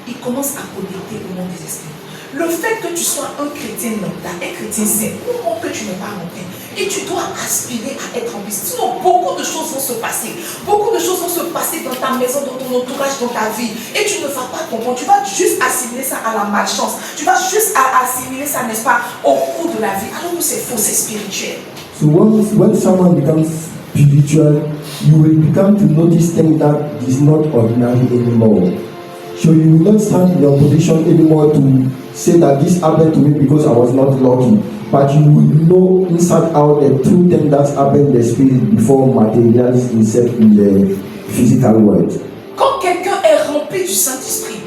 il commence à connecter au monde des esprits. Le fait que tu sois un chrétien lambda, un chrétien saint, montre que tu n'es pas rempli. Et tu dois aspirer à être rempli. Sinon, beaucoup de choses vont se passer. Beaucoup de choses vont se passer dans ta maison, dans ton entourage, dans ta vie. Et tu ne vas pas comprendre. Tu vas juste assimiler ça à la malchance. Tu vas juste assimiler ça, n'est-ce pas, au cours de la vie. Alors que c'est faux, c'est spirituel. So when someone becomes spiritual, you will become to notice things that is not ordinary anymore. So you will not stand in your position anymore to say that this happened to me because I was not lucky. But you will know inside out the true thing that happened in the spirit before materializes itself in the physical world. Quand quelqu'un est rempli du Saint-Esprit,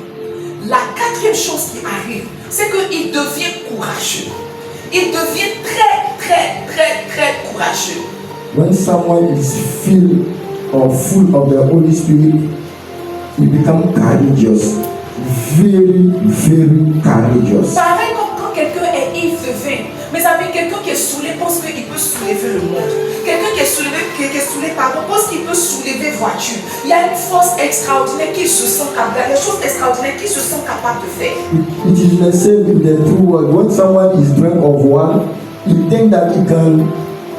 la quatrième chose qui arrive, c'est qu'il devient courageux. Il devient très courageux. When someone is filled or full of the Holy Spirit, he becomes courageous. Very courageous. Pareil comme quand quelqu'un est ivre de vin. Mes amis, quelqu'un qui est saoulé pense qu'il peut soulever le monde. Quelqu'un qui est saoulé, pense qu'il peut soulever voiture. Il y a une force extraordinaire qui se sent capable, des choses extraordinaires qui se sont capables de faire. It is the same with the true world. When someone is drunk of one, he thinks that he can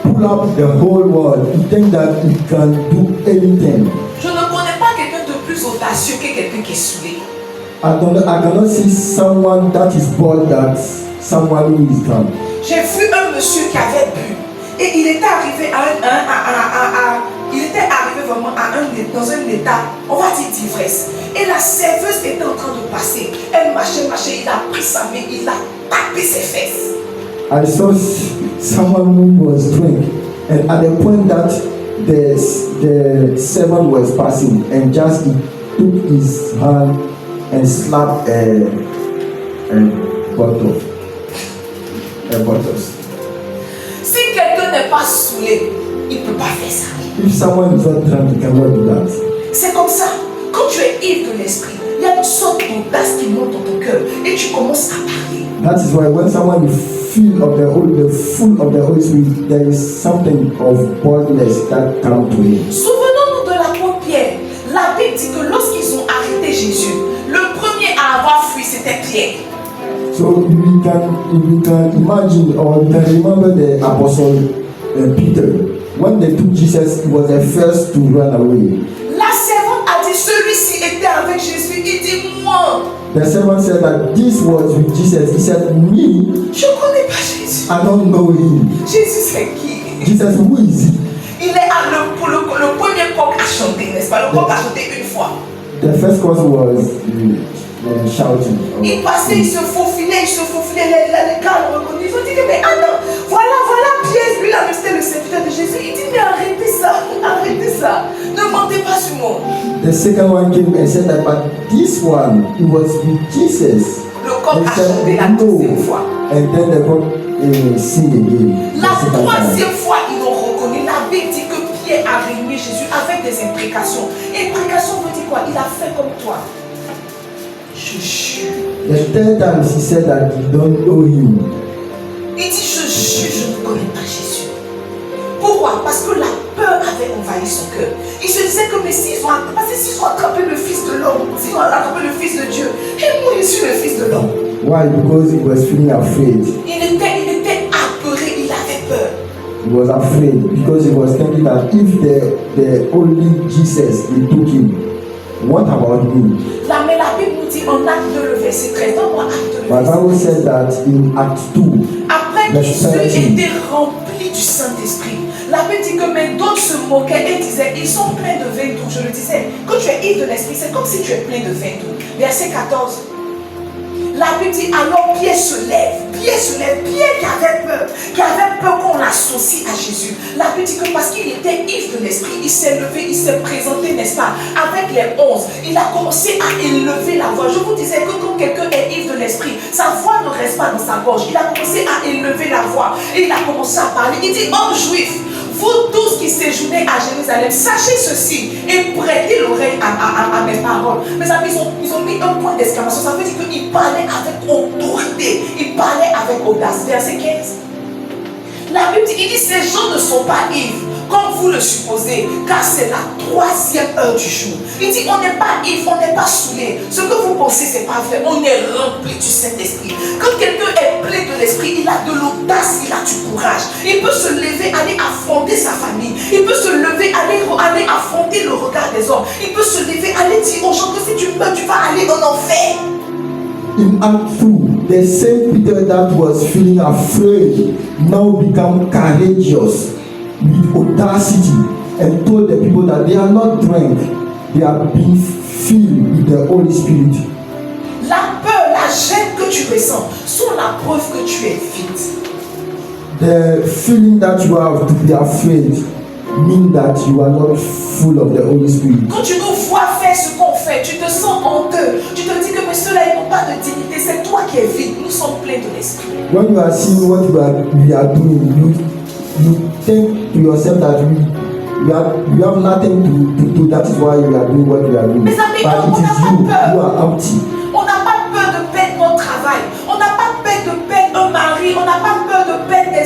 pull up the whole world. He thinks that he can do anything. Je ne connais pas quelqu'un de plus audacieux que quelqu'un qui est saoulé. I cannot see someone that is bold that someone who is drunk. J'ai vu un monsieur qui avait bu et il était arrivé vraiment dans un état, on va dire d'ivresse. Et la serveuse était en train de passer. Elle marchait, il a pris sa main, il a tapé ses fesses. I saw someone who was drunk, and at the point that the servant was passing, and just he took his hand and slapped a bottle. Si quelqu'un n'est pas saoulé, il ne peut pas faire ça. If someone is not drunk, he cannot do that. C'est comme ça. Quand tu es ivre de l'esprit, il y a une sorte d'audace qui monte dans ton cœur et tu commences à parler. That is why when someone is full of the Holy Spirit, there is something of boldness that comes to him. Souvenons-nous de l'apôtre Pierre. La Bible dit que lorsqu'ils ont arrêté Jésus, le premier à avoir fui, c'était Pierre. So we can imagine or we can remember the apostle Peter. When they took Jesus, he was the first to run away. La servante a dit, celui-ci était avec Jésus. Il dit, moi. The servant said that this was with Jesus. He said, me, Je ne connais pas Jésus. I don't know him. Jésus, c'est qui? Jesus, who is he? Il est le premier coq à chanter, n'est-ce pas? Le coq a chanté une fois. The first cause was shouting. Il passait, il se faufilait, les gars le reconnaissent. Ils ont dit, mais attends, voilà Pierre, lui là, c'était le serviteur de Jésus. Il dit, mais arrêtez ça, ne mentez pas sur moi. The second one came and said that, but this one, it was with Jesus. Le coq a said, chanté la deuxième fois. And then the cock sing again. La troisième fois, ils l'ont reconnu. La Bible dit que Pierre a réuni Jésus avec des imprécations. Imprécation veut dire quoi? Il a fait comme toi. Je jure. The third time he said that you don't know him. Il dit, je jure, je ne connais pas Jésus. Pourquoi? Parce que la peur avait envahi son cœur. Il se disait que mais s'ils ont attrapé le Fils de l'homme, s'ils ont attrapé le Fils de Dieu, et moi je suis le Fils de l'homme. Why? Because he was feeling afraid. Il était apeuré, il avait peur. He was afraid because he was thinking that if the only Jesus they took him, what about me? Mais la Bible nous dit en Acte 2, le verset 13, dans Acte 2, But Bible said that in Acts 2, après qu'ils aient été remplis du Saint-Esprit, la Bible dit que mais d'autres se moquaient et disaient, ils sont pleins de vin doux. Je le disais, quand tu es ivre de l'Esprit, c'est comme si tu es plein de vin doux. Verset 14. La Bible dit, alors Pierre se lève, Pierre qui avait peur qu'on l'associe à Jésus. La Bible dit que parce qu'il était ivre de l'esprit, il s'est levé, il s'est présenté, n'est-ce pas, avec les 11. Il a commencé à élever la voix. Je vous disais que quand quelqu'un est ivre de l'esprit, sa voix ne reste pas dans sa gorge. Il a commencé à élever la voix et il a commencé à parler. Il dit, hommes juifs, vous tous qui séjournez à Jérusalem, sachez ceci et prêtez l'oreille à mes paroles. Mes amis, ils ont mis un point d'exclamation. Ça veut dire qu'il parlait avec autorité, il parlait avec audace. Verset 15. La Bible dit, il dit, ces gens ne sont pas ivres, comme vous le supposez, car c'est la 3e heure du jour. Il dit, on n'est pas ivre, on n'est pas saoulé. Ce que vous pensez, c'est pas vrai. On est rempli du Saint-Esprit. Quand quelqu'un est plein de l'Esprit, il a de l'audace, il a du courage. Il peut se lever, aller affronter sa famille. Il peut se lever, aller affronter le regard des hommes. Il peut se lever, aller dire aux gens que si tu meurs, tu vas aller en enfer. in Act 2, the same Peter that was feeling afraid now became courageous with audacity and told the people that they are not drunk, they are being filled with the Holy Spirit. La peur, la gêne que tu ressens sont la preuve que tu es vide. The feeling that you have to be afraid means that you are not full of the Holy Spirit. Quand tu nous vois faire ce qu'on fait, tu te sens honteux. Tu te dis que mais ceux-là, ils n'ont pas de dignité. C'est toi qui es vide. Nous sommes pleins de l'esprit. When you are seeing what we are doing, you think to yourself that we have nothing to do. That is why we are doing what we are doing. Mes amis, But on it n'a is pas you peur. who are empty. On n'a pas peur de perdre notre travail. On n'a pas peur de perdre un mari. On n'a pas peur de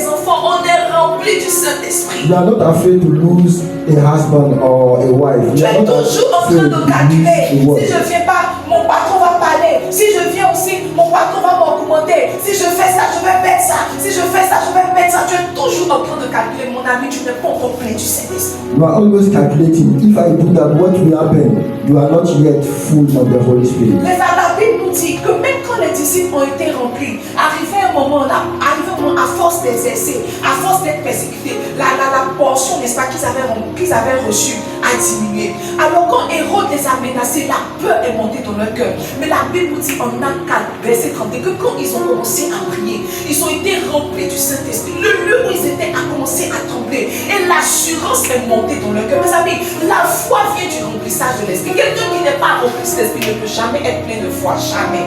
des enfants, on est rempli du Saint-Esprit. You are not afraid to lose a husband or a wife. Tu You are es not toujours en train afraid de to calculer. lose a wife. Si je ne viens pas, mon patron va parler. Si je viens aussi, mon patron va m'augmenter. Si je fais ça, je vais mettre ça. Si je fais ça, je vais mettre ça. Tu es toujours en train de calculer, mon ami. Tu n'es pas encore plein du Saint-Esprit. You are always calculating. If I do that, what will happen? You are not yet full of the Holy Spirit. Mais la Bible nous dit que même quand les disciples ont été remplis, arrivé un moment là, à force d'exercer, à force d'être persécutés, la portion, n'est-ce pas, qu'ils avaient reçue a diminué. Alors quand Hérode les a menacés, la peur est montée dans leur cœur. Mais la Bible nous dit en Actes 4, verset 32, que quand ils ont commencé à prier, ils ont été remplis du Saint-Esprit. Le lieu où ils étaient a commencé à trembler. Et l'assurance est montée dans leur cœur. Mes amis, la foi vient du remplissage de l'Esprit. Quelqu'un qui n'est pas rempli de l'Esprit ne peut jamais être plein de foi. Jamais.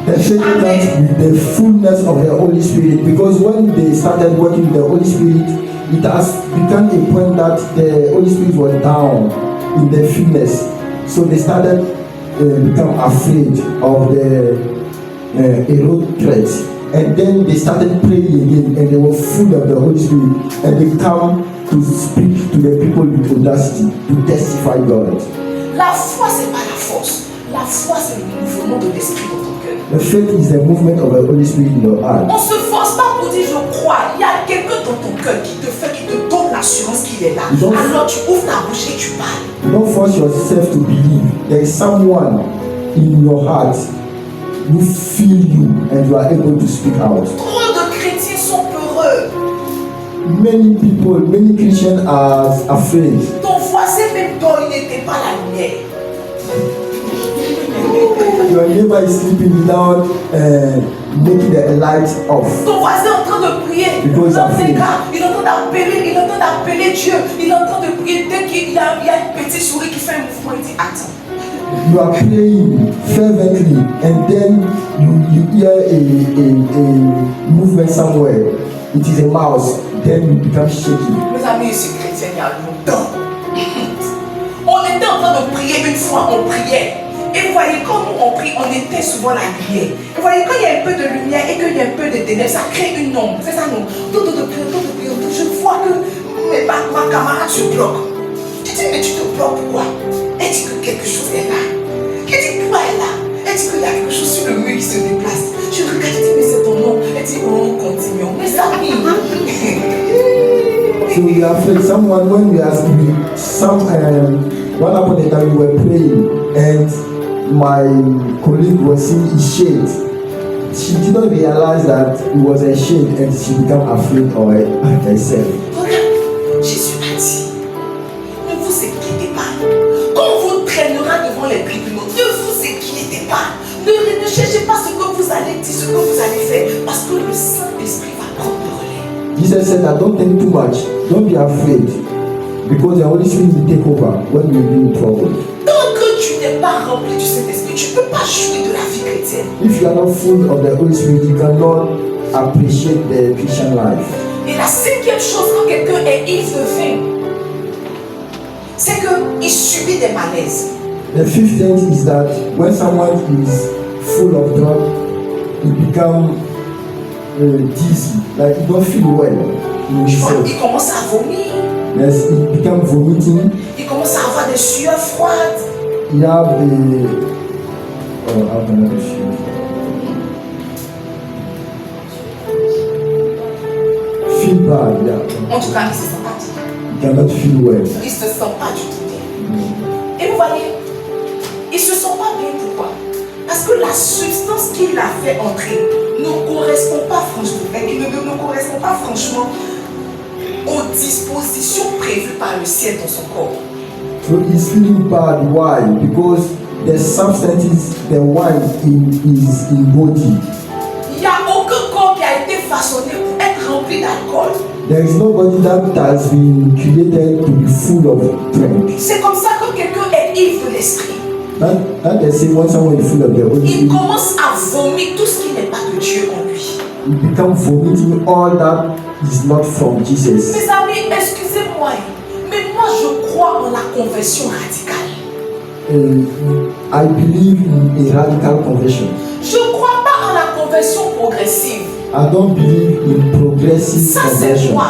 The faith comes with the fullness of the Holy Spirit, because when they started working with the Holy Spirit, it has become a point that the Holy Spirit was down in the fullness. So they started become afraid of the Herod threat. And then they started praying again, and they were full of the Holy Spirit, and they come to speak to the people with audacity, to testify God. La foi, c'est pas la force. La foi, c'est le mouvement de l'Esprit dans ton cœur. The faith is the movement of the Holy Spirit in your heart. On se force pas pour dire je crois. Il y a quelqu'un dans ton cœur qui te donne l'assurance qu'il est là. Donc, alors tu ouvres ta bouche et tu parles. Don't force yourself to believe. There is someone in your heart who feel you and you are able to speak out. Trop de chrétiens sont peureux. Many people, many Christians are afraid. Ton voisin même dort, il n'était pas la lumière. Your neighbor is sleeping without making the light off. Ton voisin est en train de prier. Because Dans of tes faith. cas, il est en train d'appeler Dieu. Il est en train de prier. Dès qu'il y a une petite souris qui fait un mouvement, il dit attends. You are praying fervently, and then you hear a movement somewhere. It is a mouse. Then you become shaky. Mes amis, je suis chrétien il y a longtemps. On était en train de prier une fois, on priait. Et vous voyez, quand nous on prie, on était souvent la lumière. Vous voyez, quand il y a un peu de lumière et qu'il y a un peu de ténèbres, ça crée une ombre. C'est ça, non? Tout de prière. Je vois que ma camarade se bloque. Tu dis, mais tu te bloques pourquoi? Elle dit que quelque chose est là. Elle dit, pourquoi elle est là? Elle dit qu'il y a quelque chose sur le mur qui se déplace. Je regarde, je dis, mais c'est ton nom. Elle dit, oh, continuons. Mes amis. So we are afraid. Someone when we are one upon a time we were praying, and my colleague was seeing his shade. She did not realize that it was a shade, and she became afraid of herself. Regarde, Jésus a dit, ne vous inquiétez pas. Quand on vous traînera devant les tribunaux, ne vous inquiétez pas. Ne cherchez pas ce que vous allez dire, ce que vous allez faire, parce que le Saint-Esprit va prendre le relais. Jesus said that don't think too much, don't be afraid, because the Holy Spirit will take over when you are in trouble. Tant que tu n'es pas rempli du Saint-Esprit, tu ne peux pas jouir de la vie chrétienne. If you are not full of the Holy Spirit, you cannot appreciate the Christian life. Et la cinquième chose, quand quelqu'un est ivre de vin, c'est qu'il subit des malaises. The fifth thing is that when someone is full of drug, he become dizzy, like he don't feel well in himself. Il commence à vomir, Yes, he become vomiting. il commence à avoir des sueurs froides. He have a how can I show? Feel bad, yeah. En tout cas, il ne se sent pas bien. He cannot feel well. Il ne se sent pas du tout bien. Et vous voyez, il ne se sent pas bien pourquoi? Parce que la substance qu'il a fait entrer ne correspond pas franchement aux dispositions prévues par le ciel dans son corps. So he's feeling bad. Why? Because the substances, the wine is in body. Il n'y a aucun corps qui a été façonné pour être rempli d'alcool. There is nobody that has been created to be full of drink. C'est comme ça que quelqu'un est ivre de l'esprit. That they say when someone is full of the Holy Il Spirit, commence à vomir tout ce qui n'est pas de Dieu en lui. he becomes vomiting all that is not from Jesus. Mes amis, excusez-moi, mais moi je crois en la conversion radicale. I believe in a radical conversion. Je ne crois pas en la conversion progressive. I don't believe in progressive Ça, c'est conversion. moi.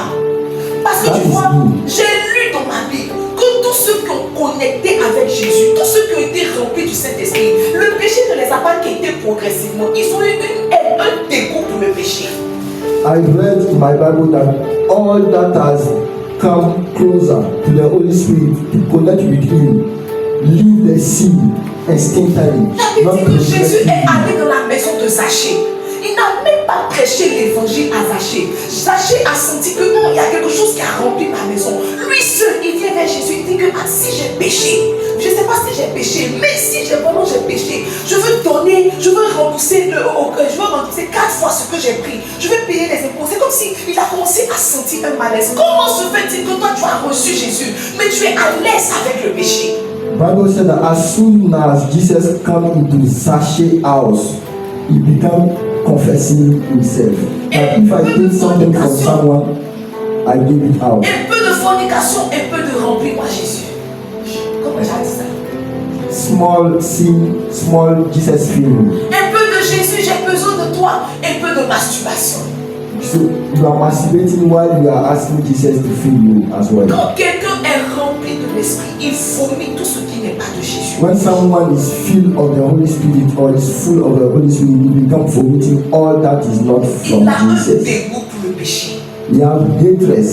Parce que That tu is vois, me. j'ai lu dans ma Bible que tous ceux qui ont connecté avec Jésus, tous ceux qui ont été remplis du Saint-Esprit, le péché ne les a pas quittés progressivement. Ils ont eu un dégoût pour le péché. I read in my Bible that all that has come closer to the Holy Spirit to connect with Him, leave the sin instinctively. La Bible dit que Jésus est allé dans la maison de Zachée. Il n'a même pas prêché l'évangile à Zachée. Zachée a senti que non, il y a quelque chose qui a rempli ma maison. Lui seul, il vient vers Jésus, il dit que si j'ai péché, je ne sais pas si j'ai péché, mais si j'ai péché, je veux donner, je veux rembourser 4 fois ce que j'ai pris. Je veux payer les impôts. C'est comme si il a commencé à sentir un malaise. Comment se fait-il que toi tu as reçu Jésus, mais tu es à l'aise avec le péché? Bible said that as soon as Jesus came into Zacchaeus' house, he began confessing himself. That if I take something from someone, I give it out. Un peu de fornication, un peu de remplis-moi Jésus. Comment j'ai dit ça? Small sin, small Jesus feeling. Un peu de Jésus, j'ai besoin de toi. Un peu de masturbation. So you are masturbating while you are asking Jesus to fill you as well. Quand quelqu'un est rempli de l'esprit, il vomit tout ce qui n'est pas de Jésus. When someone is filled of the Holy Spirit or is full of the Holy Spirit, he becomes vomiting all that is not from Il a un Jesus. dégoût pour le péché. He has hatred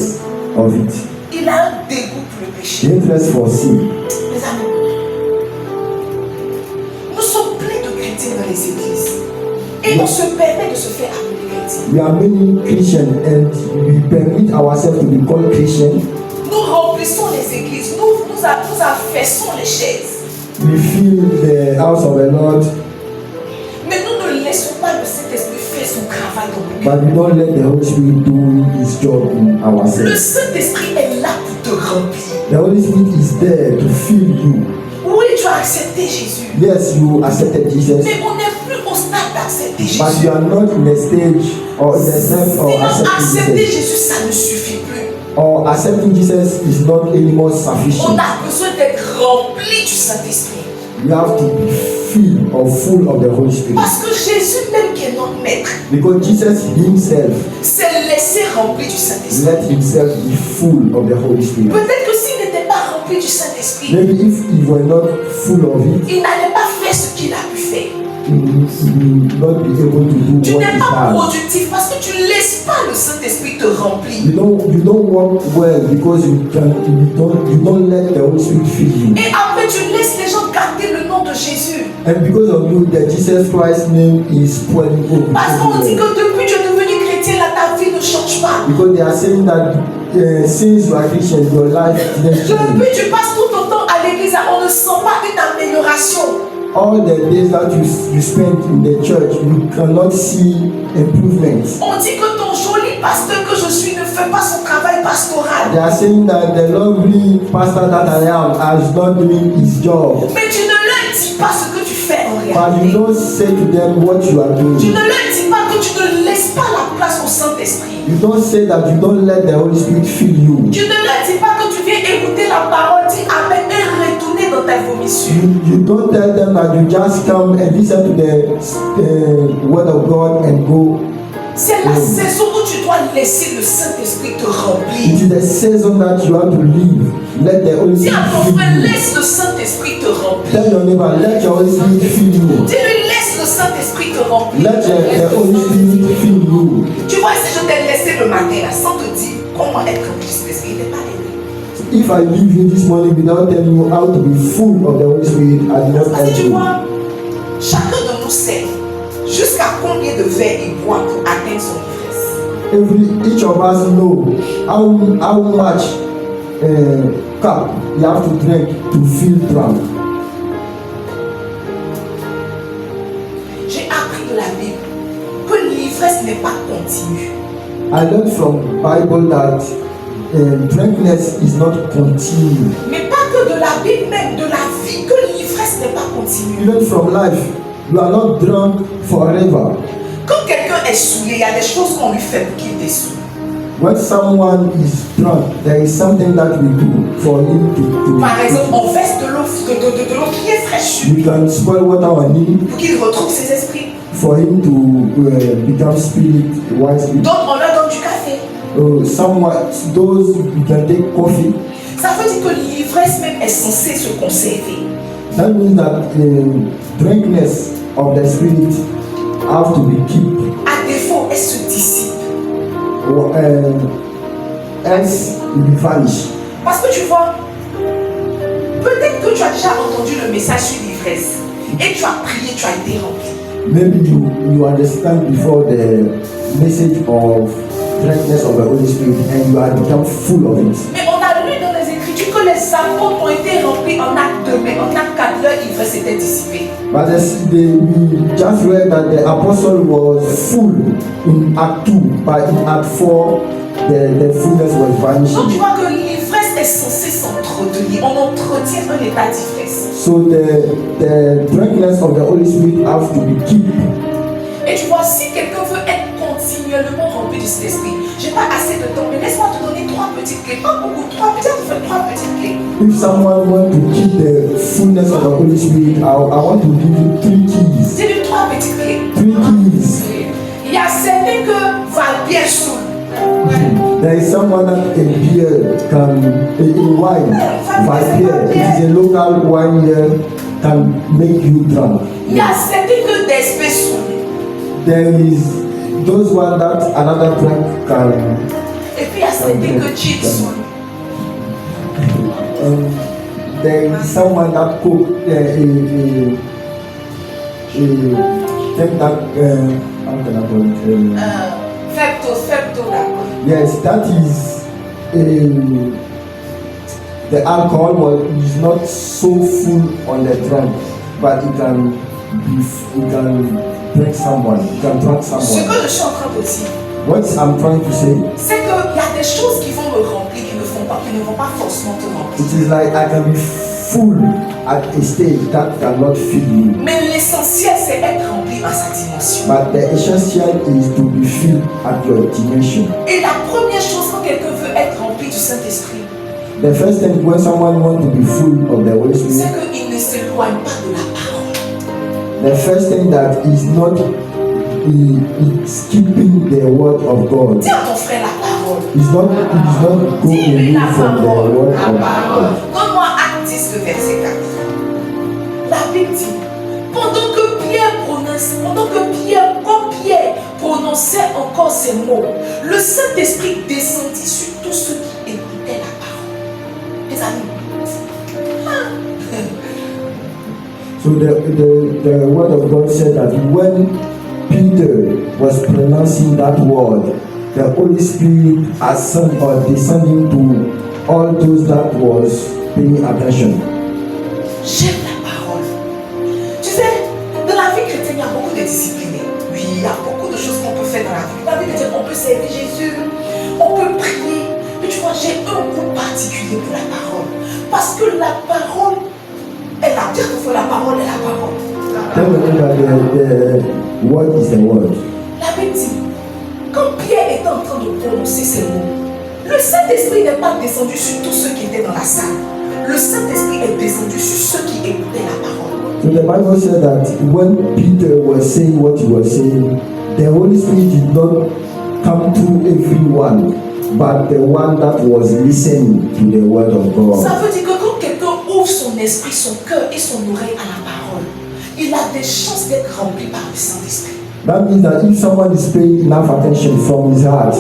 of it. Il a un dégoût pour le péché. Hatred for sin. Mes amis, nous sommes pleins de chrétiens dans les églises. Et on se permet de se faire appeler chrétiens. We are many Christians and we permit ourselves to be called Christian. Nous remplissons les églises. Nous affaissons les chaises. We fill the house of the Lord, Mais nous ne laissons pas le Saint-Esprit faire son travail dans nos but cœurs. we don't let the Holy Spirit do his job in Le ourselves. Saint-Esprit est là pour te remplir. The Holy Spirit is there to fill you. Oui, tu as accepté Jésus. Yes, you accepted Jesus, Mais on n'est plus au stade d'accepter but Jésus. you are not in the stage or in the sense of Sinon, accepting accepter Jesus. Jésus, ça ne suffit plus. Or accepting Jesus is not anymore On sufficient. a besoin d'être rempli du Saint-Esprit. You have to be filled or full of the Holy Spirit. Parce que Jésus, même qui est notre maître, Because Jesus himself s'est laissé rempli du Saint-Esprit. let himself be full of the Holy Spirit. Peut-être que s'il n'était pas rempli du Saint-Esprit, Maybe if he were not full of it, il n'allait pas faire ce qu'il a pu faire. he will not be able to do Tu what n'es he pas does. productif parce que tu ne laisses pas le Saint-Esprit te remplir. You don't work well because you don't let the Holy Spirit fill you. Et après, tu laisses les gens garder le nom de Jésus. And because of you, the Jesus Christ's name is spoiling over. Parce qu'on dit que depuis que tu es devenu chrétien, là, ta vie ne change pas. Because they are saying that since you are Christian, your life didn't change. Depuis que tu passes tout ton temps à l'église, on ne sent pas une amélioration. All the days that you spend in the church, you cannot see improvements. On dit que ton joli pasteur que je suis ne fait pas son travail pastoral. They are saying that the lovely pastor that I am is not doing his job. Mais tu ne leur dis pas ce que tu fais en But you réalité. don't say to them what you are Tu doing. ne leur dis pas que tu ne laisses pas la place au Saint-Esprit. You don't say that you don't let the Holy Spirit fill you. Tu ne leur dis pas que tu viens écouter la parole, dis Amen et retourner dans ta vomissure. You don't tell them that you just come and listen to the word of God and go. C'est la saison où tu dois laisser le Saint-Esprit te It remplir. is the season that you have to live. Let the Holy Dis Spirit à ton fill frère, you. laisse le Saint-Esprit te remplir. Tell your neighbor, let your Holy Spirit fill you. Dis-lui, laisse le Saint-Esprit te remplir. Let the Holy Spirit fill you. Tu vois, si je t'ai laissé le matin là, sans te dire comment être rempli du Saint-Esprit, il n'est pas aidé. If I leave you this morning without telling you how to be full of the Holy Spirit, I did not Parce que help tu you. vois, chacun de nous sait jusqu'à combien de verres il boit pour atteindre son ivresse. Each of us know how much cup you have to drink to feel drunk. J'ai appris de la Bible que l'ivresse n'est pas continue. I learned from Bible that drunkenness is not continued. Mais pas que de la Bible, même de la vie, que l'ivresse n'est pas continue. Even from life, you are not drunk forever. Quand quelqu'un est saoulé, il y a des choses qu'on lui fait pour qu'il déçoue. When someone is drunk, there is something that we do for him to Par exemple, on verse de l'eau qui est fraîche we can spoil water on him pour qu'il retrouve ses esprits. for him to become spirit wisely. Donc on leur donne du café. Those who can take coffee. Ça veut dire que l'ivresse même est censée se conserver. That means that drunkenness of the spirit have to be kept. À défaut, elle se dissipe. Else it will vanish. Parce que tu vois, peut-être que tu as déjà entendu le message sur l'ivresse et tu as prié, tu as été rempli. Maybe you understand before the message of drunkenness of the Holy Spirit and you have become full of it. Mais on a lu dans les Écritures que les apôtres ont été remplis en acte 2, mais en acte 4, leur ivresse était dissipée. But we just read that the apostle was full in Act 2, but in Act 4, the fullness was Donc tu vanishing. vois que l'ivresse est censée s'entretenir. On entretient un état d'ivresse. So the drunkenness of the Holy Spirit have to be kept. Et tu vois, si quelqu'un veut être continuellement rempli de cet esprit, j'ai pas assez de temps, mais laisse-moi te donner 3 petites clés. Pas beaucoup, 3 petites clés. If someone wants to keep the fullness of the Holy Spirit, I want to give you 3 keys. J'ai dit 3 petites clés. 3 keys. Il y a certains que va bien saoul. There is someone that a beer can, a wine, by beer, it is a local wine here, can make you drunk. Il y a certains que d'esprit saoul. There is those one that another drink can. Et puis il y a certains que chips saoul. There is someone that cook think that how can I call it? Fepto d'accord. Yes, that is the alcohol is not so full on the drunk, but it can drink someone. It can drunk Ce someone. que je suis en train de dire, What I'm trying to say, c'est qu'il y a des choses qui vont me remplir, qui ne vont pas forcément te remplir. it is like I can be full at a stage that cannot fill me. Mais l'essentiel, c'est être rempli à sa dimension. But the essential is to be filled at your dimension. Et la première chose quand quelqu'un veut être rempli du Saint-Esprit, The first thing when someone wants to be full of the Holy c'est Spirit, qu'il ne s'éloigne pas de la parole. the first thing that is not is keeping the word of God. Dis à ton frère la parole. It's not go Dis-lui away la from the parole. word La of parole. God. Donne-moi Acte 10, le verset 4. La Bible dit, pendant que Pierre prononçait encore ces mots, le Saint-Esprit descendit sur tous ceux qui écoutaient la parole. Les amis. So the word of God said that when Peter was pronouncing that word, the Holy Spirit ascended or descending to all those that was paying attention. J'aime la parole. Tu sais, dans la vie chrétienne, il y a beaucoup de disciplinés. Oui, il y a beaucoup de choses qu'on peut faire dans la vie. Dans la vie chrétienne, on peut servir Jésus, on peut prier. Mais tu vois, j'ai un goût particulier pour la parole. Parce que la parole, elle a dire qu'il faut la parole et la parole. Tell me that the word is the word. La Bible dit, quand Pierre était en train de prononcer ces mots, le Saint-Esprit n'est pas descendu sur tous ceux qui étaient dans la salle. Le Saint-Esprit est descendu sur ceux qui écoutaient la parole. So the Bible said that when Peter was saying what he was saying, the Holy Spirit did not come to everyone, but the one that was listening to the word of God. Ça veut dire que quand quelqu'un ouvre son esprit, son cœur et son oreille à la parole, il a des chances d'être rempli par le Saint-Esprit. That means that if someone is paying enough attention from his heart,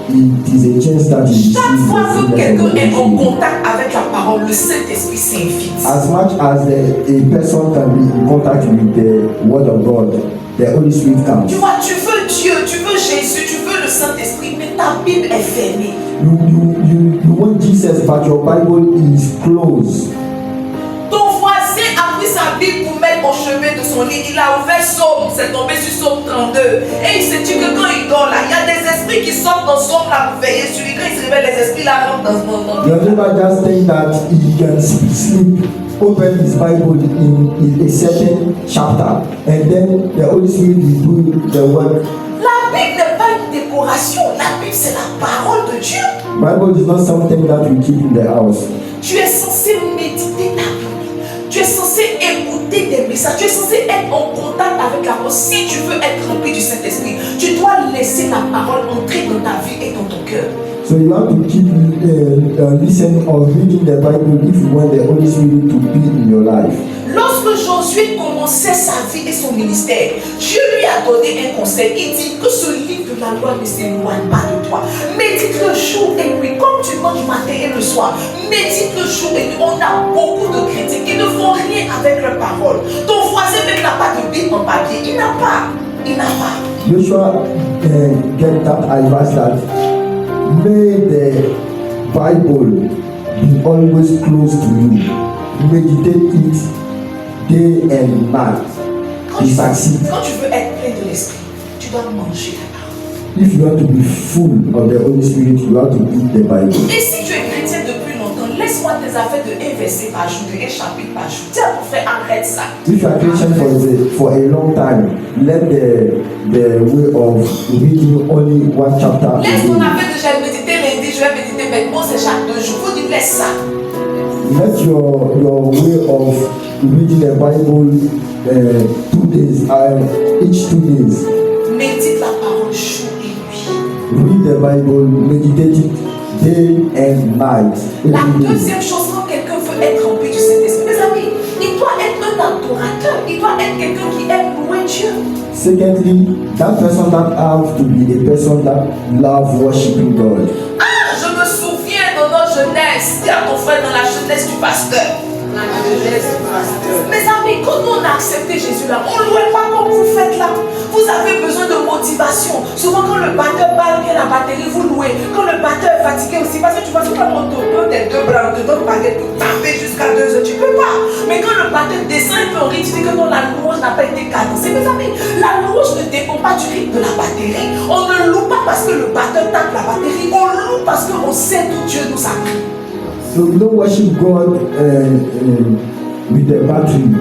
it is a chance that he Chaque receives fois the que fullness quelqu'un of the est en Holy Spirit. contact avec la parole, le Saint-Esprit s'invite. As much as a person can be in contact with the word of God, the Holy Spirit comes. Tu vois, tu veux Dieu, tu veux Jésus, tu veux le Saint-Esprit, mais ta Bible est fermée. You want Jesus, but your Bible is closed. Ton voisin a pris sa Bible pour mettre au chevet de son lit. Il a ouvert Psaume, c'est tombé sur Psaume 32. Et il s'est dit que quand il dort là, il y a des esprits qui sortent dans Psaume là pour veiller sur lui. Quand il se réveille, les esprits là rentrent dans ce monde. Your neighbor just think that he can sleep, open his Bible in a certain chapter, and then the Holy Spirit will do the work. La Bible n'est pas une décoration. La Bible, c'est la parole de Dieu. Bible is not something that we keep in the house. Tu es censé méditer ta Bible. Tu es censé écouter des messages ça. Tu es censé être en contact avec la parole. Si tu veux être rempli du Saint-Esprit, tu dois laisser la parole entrer dans ta vie et dans ton cœur. So you have to keep listening or reading the Bible if you want the Holy Spirit to be in your life. Lorsque Josué commençait sa vie et son ministère, Dieu lui a donné un conseil. Il dit que ce livre de la loi ne s'éloigne pas de toi. Médite le jour et nuit, comme tu manges matin et le soir. Médite le jour et nuit. On a beaucoup de chrétiens qui ne font rien avec leur parole. Ton voisin même n'a pas de Bible en papier. Il n'a pas. Joshua get that advice that may the Bible be always close to you. Meditate it day and night. Quand tu veux être plein de l'esprit, tu dois manger la parole. If you want to be full of the Holy Spirit, you have to eat the Bible. Et si tu es chrétien depuis longtemps, laisse-moi tes affaires de un verset par jour, de un chapitre par jour. Dis à ton frère, arrête ça. If you are Christian for a long time, let the way of reading only one chapter a Laisse ton day. affaire de je vais méditer lundi, je vais méditer maintenant, c'est chaque 2 jours. Faut dire, laisse ça. Let your way of reading the Bible 2 days, each 2 days. Médite la parole jour et nuit. Read the Bible, meditate it day and night. La Every day. deuxième chose, quand quelqu'un veut être rempli du Saint-Esprit, mes amis, il doit être un adorateur. Il doit être quelqu'un qui aime louer Dieu. Secondly, that person that have to be a person that love worshiping God. Ah, je me souviens de notre jeunesse. Dis à ton frère dans la jeunesse du pasteur. Mes amis, quand on a accepté Jésus là, on ne louait pas comme vous faites là. Vous avez besoin de motivation. Souvent quand le batteur parle bien la batterie, vous louez. Quand le batteur est fatigué aussi, parce que tu vois, c'est comme on te donne tes 2 bras, on te donne baguette pour taper jusqu'à 2 heures. Tu ne peux pas. Mais quand le batteur descend un peu en rythme, tu dis que non, la louange n'a pas été cadencée. Mes amis, la louange ne dépend pas du rythme de la batterie. On ne loue pas parce que le batteur tape la batterie. On loue parce qu'on sait d'où Dieu nous a pris. So we don't worship God with the battery.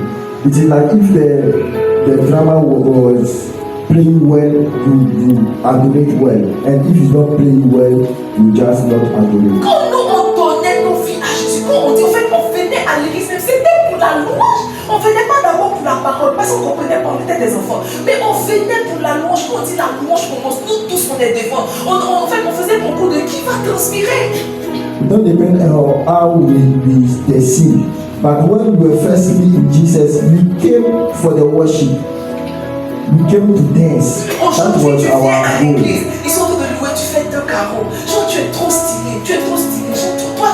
It is like if the drummer was playing well, you adorate well, and if he's not playing well, you just not adorate. Quand nous on donnait nos vies à Jésus, quand on dit, en fait, on venait à l'église, même c'était pour la louange. On venait pas d'abord pour la parole, parce qu'on comprenait pas, on était des enfants. Mais on venait pour la louange. Quand on dit la louange commence, nous tous on est devant. En fait, on faisait beaucoup de qui va transpirer. It don't depend on how we sing, but when we were firstly in Jesus, we came for the worship. We came to dance. That Aujourd'hui, was tu viens à our goal. l'église, ils sont en train de louer, tu fais 2 carreaux. Genre, tu es trop stylé, Genre, toi,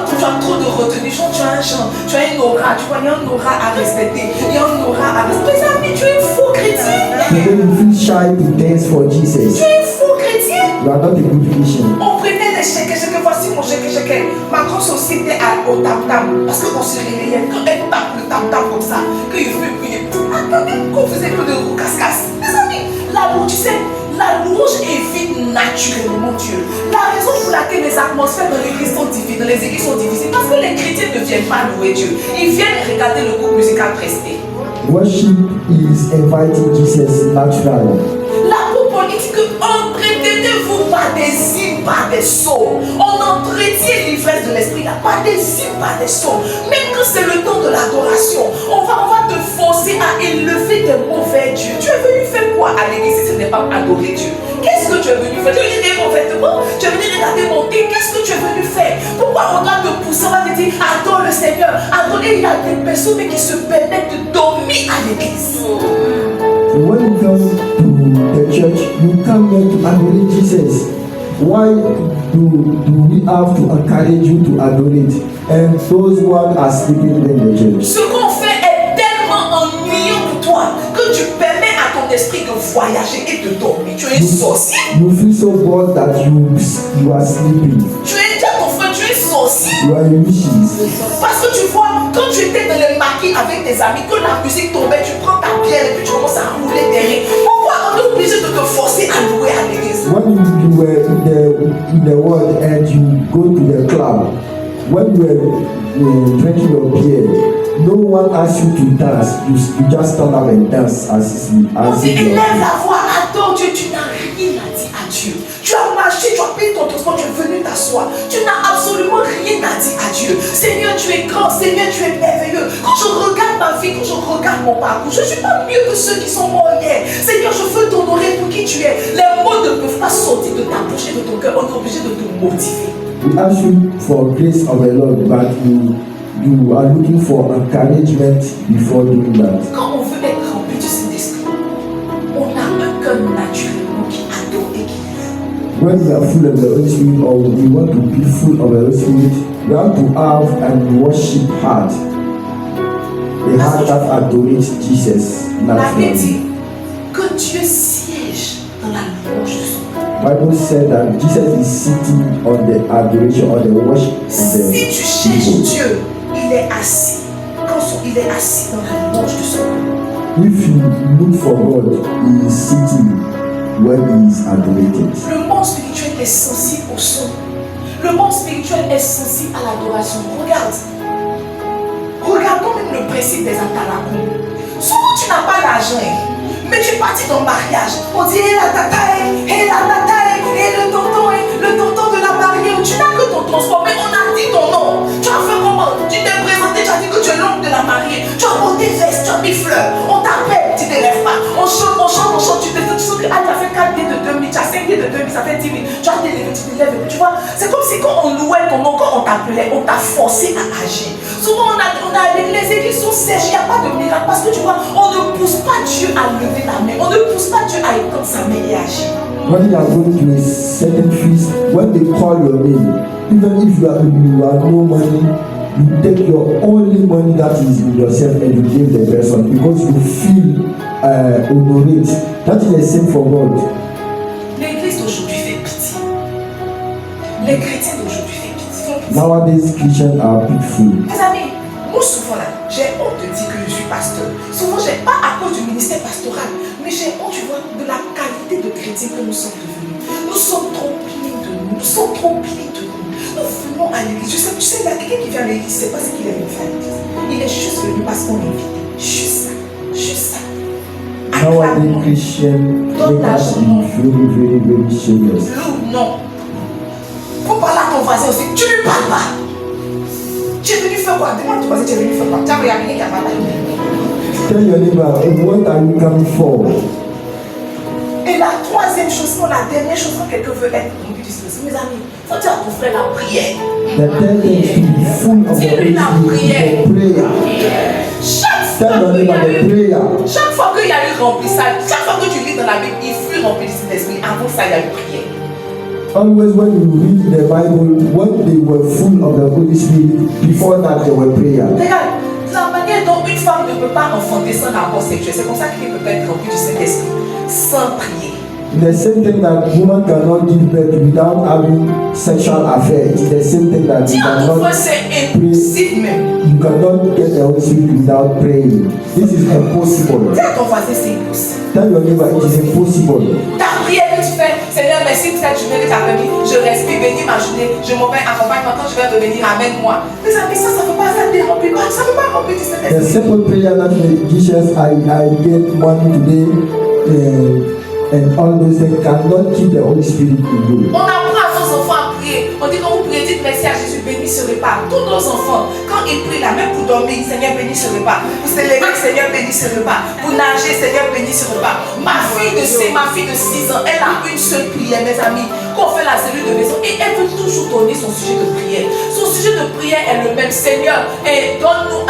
tu as trop de retenue. Genre, tu as un chant, tu as une aura, tu vois, il y a une aura à respecter. Il y a une aura à respecter. Mes amis, tu es un faux chrétien. Today you feel shy to dance for Jesus. Tu es un faux chrétien. You are not a good Christian. On prenait les chèques, voici mon chèque. Ma grosse aussi était au tam-tam. Parce qu'on se réveillait, quand elle tape le tam-tam comme ça, qu'il veut prier. Attendez, qu'on faisait peu de roues casse-casse. Mes amis, la louange, tu sais, la louange évite naturellement Dieu. La raison pour laquelle les atmosphères dans l'église sont divisées, dans les églises sont divisées, parce que les chrétiens ne viennent pas louer Dieu. Ils viennent regarder le groupe musical prester. Worship is inviting Jesus naturally. L'apôtre Paul dit que entretenez-vous par des hymnes, par des psaumes. On entretient l'ivresse de l'esprit, là, par des hymnes, par des psaumes. Même quand c'est le temps de l'adoration, on va te forcer à élever tes mots vers Dieu. Tu es venu faire quoi à l'église si ce n'est pas adorer Dieu? Qu'est-ce que tu es venu faire? Tu es venu des mauvais vêtements? Tu es venu regarder monter? Qu'est-ce que tu es venu faire? Pourquoi on doit te pousser? On va te dire adore le Seigneur, adore. Et il y a des personnes qui se permettent de dormir à l'église. So when you come to the church, you come here to adore Jesus. Why do we have to encourage you to adore it? And those who are sleeping in the church. Ce qu'on fait est tellement ennuyant pour toi que tu permets à ton esprit de voyager et de dormir. Tu es un sorcier. You feel so bored that you are sleeping. Tu es déjà ton frère, tu es sorcier. You are wishes. Parce que tu vois, quand tu étais dans les maquis avec tes amis, que la musique tombait, tu prends ta bière et puis tu commences à rouler derrière. Pourquoi on est obligé de te forcer à louer à l'église? When you were in the world and you go to the club, when you were drinking your beer, no one asked you to dance. You just stand up and dance On dit élève la voix, adore Dieu. Tu n'as rien à dire à Dieu. Tu as marché, tu as pris ton ton transport, tu es venu t'asseoir. Tu n'as absolument rien à dire à Dieu. Seigneur, tu es grand, Seigneur, tu es merveilleux. Quand je regarde ma vie, quand je regarde mon parcours, je ne suis pas mieux que ceux qui sont morts hier. Seigneur, je veux t'honorer pour qui tu es. Les mots ne peuvent pas sortir de ta bouche et de ton cœur. On est obligé de te motiver. We ask you for grace of the Lord, but you are looking for encouragement before doing that. Quand on veut être rempli du Saint-Esprit, on a un cœur naturellement qui adore et qui loue. When we are full of the Holy Spirit, or we want to be full of the Holy Spirit, we have to have and worship heart. A heart that adorates Jesus La Bible naturally. dit que Dieu siège dans la louange de son nom. Bible said that Jesus is sitting on the adoration, on the worship of the Si tu cherches people. Dieu, il est assis. Il est assis dans la louange de son nom. If you look for God, He is sitting when He is adorated. Le monde spirituel est sensible au son. Le monde spirituel est sensible à l'adoration. Regardons même le principe des atalacons. Souvent tu n'as pas d'argent, mais tu es parti dans le mariage. On dit hé la tata, hé la tata, hé le tonton de la mariée. Tu n'as que ton transport, mais on a dit ton nom. Tu as fait comment? Tu t'es présenté, tu as dit que tu es l'oncle de la mariée. Tu as porté veste, tu as mis fleurs. On t'appelle, tu ne te lèves pas. On chante, tu te sens que tu as fait 4 pieds de 2000, tu as 5 pieds de 2000, ça fait 10 000. Tu as t'élevé, tu te lèves. Tu vois, c'est comme si quand on louait ton nom, quand on t'appelait, on t'a forcé à agir. Souvent, les églises sont sèches, il n'y a pas de miracle. Parce que tu vois, on ne pousse pas Dieu à lever la main. On ne pousse pas Dieu à étendre sa main et agir. When you are going to a certain feast, when they call your name, even if you have no money, you take your only money that is in yourself and you give the person because you feel honored. That is the same for God. L'église d'aujourd'hui fait pitié. Les chrétiens d'aujourd'hui font pitié. Nowadays, Christians are pitiful. Mes amis, moi souvent là, j'ai honte de dire que je suis pasteur. Souvent, j'ai pas à cause du ministère pastoral, mais j'ai honte, tu vois, de la qualité de chrétien que nous sommes devenus. Nous sommes trop pleins de nous. Nous sommes trop pleins de nous. Nous venons à l'église. Tu sais, il y a quelqu'un qui vient à l'église, c'est pas ce qu'il est venu faire à l'église. Il est juste venu parce qu'on est invité. Juste ça. Juste ça. Nowadays, Christians make us be very serious. Non. Faut parler à ton voisin aussi. Tu ne lui parles pas. Tu es venu faire quoi? Demande à ton voisin, tu es venu faire quoi? Tiens, regarde, il y a pas là. Tell your neighbor, what are you coming for? Et la troisième chose, la dernière chose, quand quelqu'un veut être rempli du Saint-Esprit, mes amis, faut dire à ton frère la prière. The third thing is to be full of the Holy Spirit for prayer. Chaque fois qu'il y a eu remplissage, chaque fois que tu lis dans la Bible, il fut rempli du Saint-Esprit. Avant ça, il y a eu prière. Always when you read the Bible, when they were full of the Holy Spirit, before that there were prayer. Regarde, la manière dont une femme ne peut pas enfanter sans rapport sexuel, c'est comme ça qu'il ne peut pas être rempli du Saint-Esprit sans prier. The same thing that woman cannot give birth without having sexual affair. It's the same thing that you Dis à ton cannot frère, c'est impossible même. you cannot get the Holy Spirit without praying. This is impossible. Dis à ton voisin, c'est impossible. Tell your neighbor it is impossible. Ta prière que tu fais, Seigneur, merci pour cette journée que tu as permis. Je respire, bénis ma journée. Je m'en vais, accompagne-moi quand je vais revenir, amène-moi. Mes amis, ça ne peut pas faire des remplis. Ça ne peut pas remplir du The Saint-Esprit. simple prayer that Jesus, I get money today, and all those things cannot keep the Holy Spirit in you. On apprend à nos enfants à prier. On dit quand vous priez, dites merci à Jésus, bénis ce repas. Tous nos enfants, quand ils prient là, même pour dormir, Seigneur, bénis ce repas. Pour se lever, Seigneur, bénis ce repas. Pour nager, Seigneur, bénis ce repas. Ma fille de 6 ans, elle a une seule prière, mes amis. Quand on fait la cellule de maison, et elle veut toujours donner son sujet de prière. Son sujet de prière est le même. Seigneur, donne-nous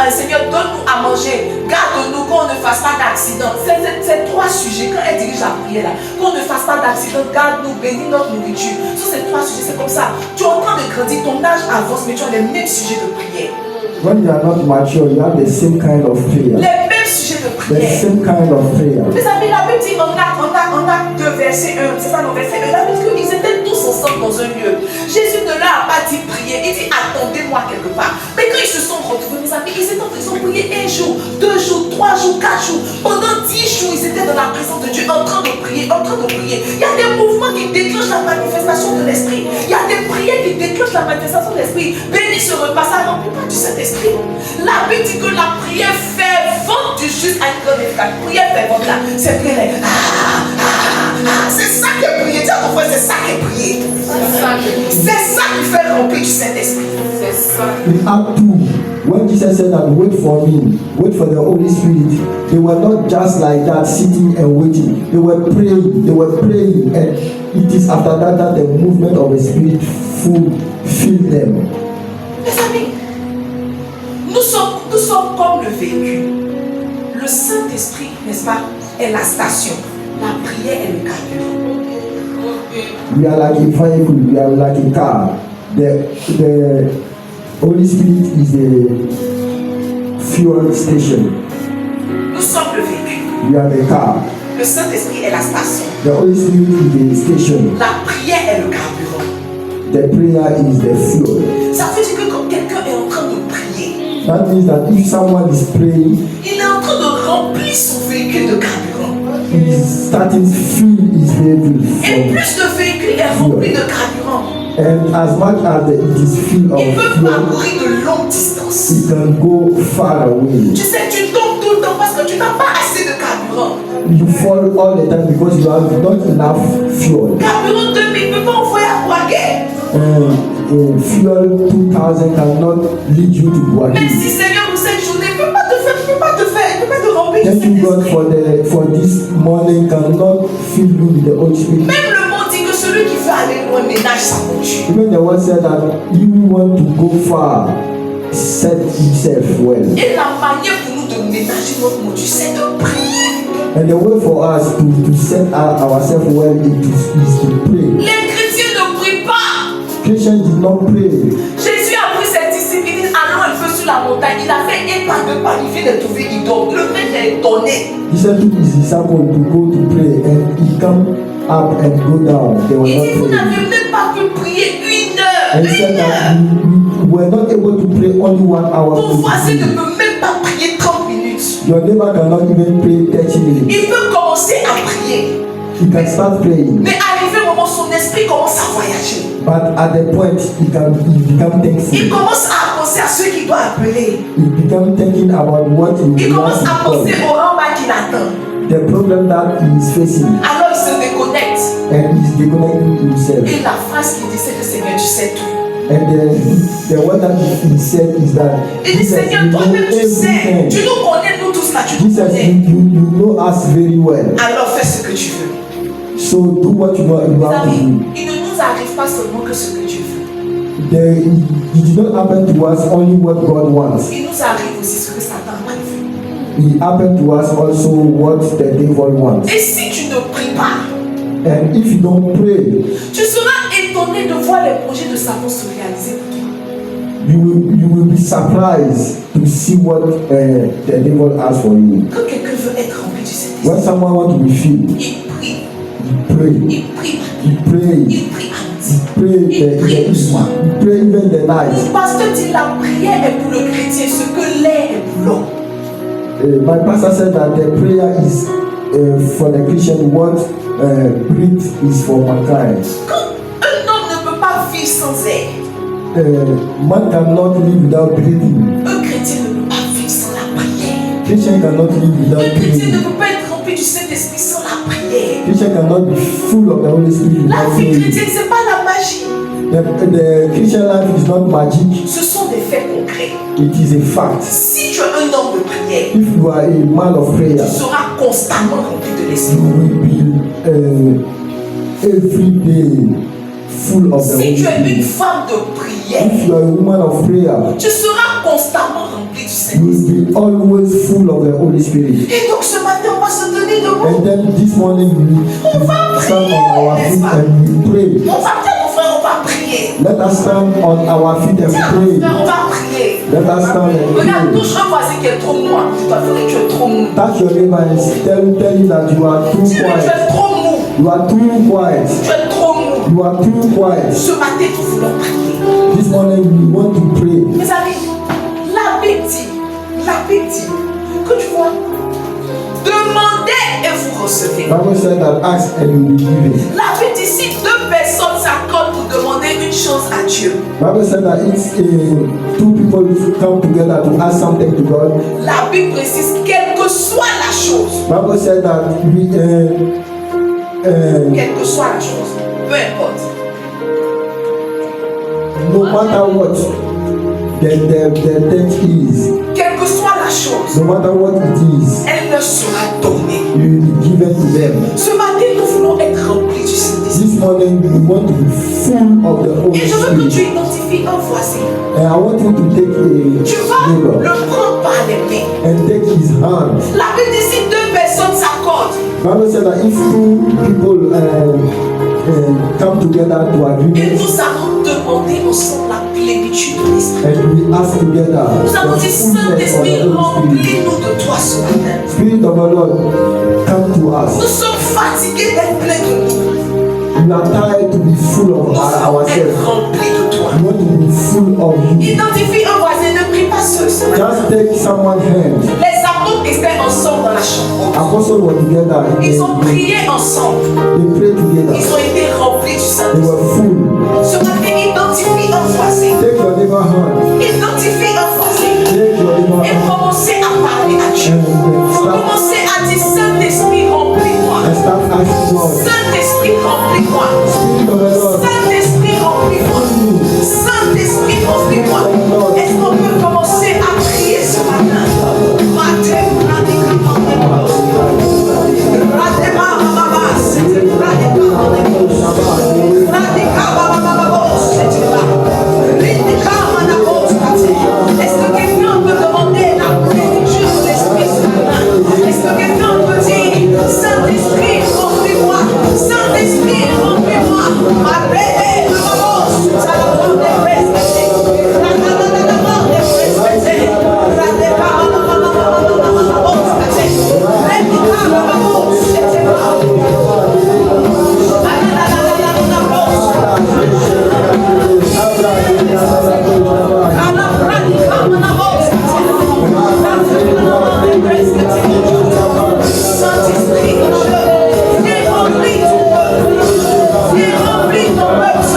à manger. Garde-nous qu'on ne fasse pas d'accident. C'est 3 sujets. Quand elle dirige la prière là, qu'on ne fasse pas d'accident, garde-nous, bénis notre nourriture. Sur ces 3 sujets, c'est comme ça. Tu es en train de grandir, ton âge avance, mais tu as les mêmes sujets de prière. When you are not mature, you have the same kind of prayer. Les mêmes sujets de The prière. same kind of prayer. Mes amis, la Bible dit en acte 2, verset 1, c'est ça le verset 1, la Bible dit qu'ils étaient tous ensemble dans un lieu. Jésus ne leur a pas dit prier, il dit attendez-moi quelque part. Mais quand ils se sont retrouvés, mes amis, ils étaient en train de prier 1 jour, 2 jours, 3 jours, 4 jours. Pendant 10 jours, ils étaient dans la présence de Dieu, en train de prier, en train de prier. Il y a des mouvements qui déclenchent la manifestation de l'esprit. Il y a des prières qui déclenchent la manifestation de l'esprit. Bénis ce repas, ça n'emplit pas du Saint-Esprit. La Bible dit que la prière fervente du juste a une grande efficace. Prière fervente là, c'est prière. Ah, c'est ça qui est prier. Dis à ton frère, c'est ça qui est prier. C'est ça qui fait remplir du Saint-Esprit. C'est ça. In Act 2, when Jesus said that wait for me, wait for the Holy Spirit, they were not just like that sitting and waiting. They were praying, and it is after that the movement of the Spirit filled them. Mes amis, nous sommes comme le véhicule. Le Saint-Esprit, n'est-ce pas, est la station. La prière est le carburant. We are like a vehicle, we are like a car. The Holy Spirit is the fuel station. Nous sommes le véhicule. We are the car. Le Saint-Esprit est la station. The Holy Spirit is the station. La prière est le carburant. The prayer is the fuel. Ça veut dire que quand quelqu'un est en train de prier, That means that if someone is praying, il est en train de remplir son véhicule de carburant. he is starting to fill his vehicle Et from, plus le véhicule est rempli de carburant, and as much as it is filled of il peut fuel, parcourir de longues distances. it can go far away. Tu sais, tu tombes tout le temps parce que tu n'as pas assez de carburant. You fall all the time because you have not enough fuel. Carburant 2000 ne peut pas envoyer à Boaguet. Fuel 2000 cannot lead you to Boaké. Merci Seigneur pour cette journée. Il ne peut pas te remplir. Thank you God for this morning cannot fill you with the Holy Spirit. Même le mot dit que celui qui veut aller loin ménage sa monture. Even the word said that you want to go far, set himself well. Et la manière pour nous de ménager notre monture, c'est de prier. And the way for us to set ourselves well is to pray. Les chrétiens ne prient pas. Christians did not pray. Jésus a pris ses disciples, il dit allons un peu sur la montagne. Il a fait un pas, deux pas, il vient de trouver, il dort. Le mec est étonné. He said to his disciples to go to pray, and he come up and go down. They were Il not dit vous praying. n'avez même pas pu prier une heure. And he said that we were not able to pray only 1 hour. Ton voisin ne peut même pas prier 30 minutes. Your neighbor cannot even pray 30 minutes. Il peut commencer à prier. He can start praying, Mais arrivé au moment, son esprit commence à voyager. but at the point he become thankful. Il commence à penser à ceux qu'il doit appeler. He become thinking about what he Il wants commence to à call. penser au renvoi qu'il attend. The problem that he is facing, Alors il se déconnecte. and he's disconnecting himself. Et la phrase qu'il dit, c'est que Seigneur, tu sais tout. And the word that he said is that Il dit, Seigneur, you know toi-même tu sais. everything. Tu nous connais, nous tous là, tu nous Jesus, connais. you know us very well. Alors fais ce que tu veux. So do what you have to Vous savez, do. il ne nous arrive pas seulement que ce que Dieu veut. It did not happen to us only what God wants. Il nous arrive aussi ce que Satan a prévu. It happened to us also what the devil wants. Et si tu ne pries pas, And if you don't pray, tu seras étonné de voir les projets de Satan se réaliser pour toi. you will be surprised to see what the devil has for you. Quand quelqu'un veut être rempli du Saint-Esprit, When someone wants to be filled, il prie, you pray. il prie, You pray. il prie à midi. Pray you pray even the night. Le pasteur dit la prière est pour le chrétien ce que l'air est pour l'homme. My pastor said that the prayer is for the Christian what breath is for mankind. Quand un homme ne peut pas vivre sans air, Man cannot live without breathing. un chrétien ne peut pas vivre sans la prière. Christian cannot live without Un chrétien ne breathing. peut pas être rempli du Saint-Esprit sans la prière. Christian cannot be full of the Holy Spirit La without vie praying. chrétienne, ce n'est pas la magie. The Christian life is not magic. Ce sont des faits concrets. It is a fact. Si tu es un homme de prière, If you are a man of prayer, tu seras constamment rempli de you l'esprit. will be every day full of the Si Holy tu es une Spirit. femme de prière, If you are a woman of prayer, tu seras constamment rempli du you Saint-Esprit. will be always full of the Holy Spirit. Et donc ce matin, on va se tenir debout. And then this morning we stand on our feet and we pray. On va dire, mon frère, on va prier. Let us stand on our feet and Tiens, pray. frère, on va prier. Let us stand and Regarde, pray. touche un voisin qui est trop mou. Tu dois faire que tu es trop mou. Touch your neighbor and tell him that you are too Dis-lui, tu quiet. es trop mou. You are too quiet. Tu es trop mou. You are too quiet. Ce matin, nous voulons prier. This morning we want to pray. Mes amis, la Bible dit que tu vois, demandez et vous recevez. Bible said that ask and you will be given. La Bible dit si deux personnes s'accordent pour demander une chose à Dieu, Bible said that it's two people come together to ask something to God. la Bible précise quelle que soit la chose, Bible said that Quelle que soit la chose, peu importe. no matter what the thing is, Quelle que soit la chose, no matter what it is, elle leur sera donnée. you will be given to them. Ce matin, nous voulons être remplis du Saint-Esprit. This morning, we want to be full of the Holy Et je veux que tu Spirit. identifies un voisin. And I want you to take Tu a vas neighbor le prendre par les mains. and take his hand. La Bible dit si deux personnes s'accordent, Bible said that if two people come together to et agreement nous allons demander ensemble la plénitude de l'Esprit. and we ask together Nous allons the dire fullness of Saint-Esprit, the Holy Spirit, remplis-nous de toi ce matin. Spirit of the Lord, come to Nous us. sommes fatigués d'être pleins de nous. We are tired to be full of Nous voulons être ourselves. remplis de toi. We want to be full of you. Identifie un voisin, ne prie pas seul ce matin. Just take someone's hand. Les apôtres étaient ensemble dans la chambre. Apostles were together. Ils ont prié ensemble. They prayed together. Ils ont été remplis du They Saint-Esprit. were full. Ce matin, identifie un voisin. Take your neighbor's hand. Identifie un voisin. Take your neighbor's Et hand. commencez à parler à Dieu. Commencez à dire Saint-Esprit, remplis-moi. And start asking God. Saint-Esprit, remplis-moi. Spirit of the Lord. Saint-Esprit, remplis-moi. Saint-Esprit, remplis-moi. Est-ce qu'on peut commencer à prier ce matin? Est-ce que quelqu'un peut demander la plénitude de l'Esprit ce matin? Est-ce que quelqu'un peut dire Saint-Esprit, remplis-moi. Saint-Esprit, remplis-moi. Ma bébé, Saint-Esprit, viens remplir ton peuple. Viens remplir ton peuple.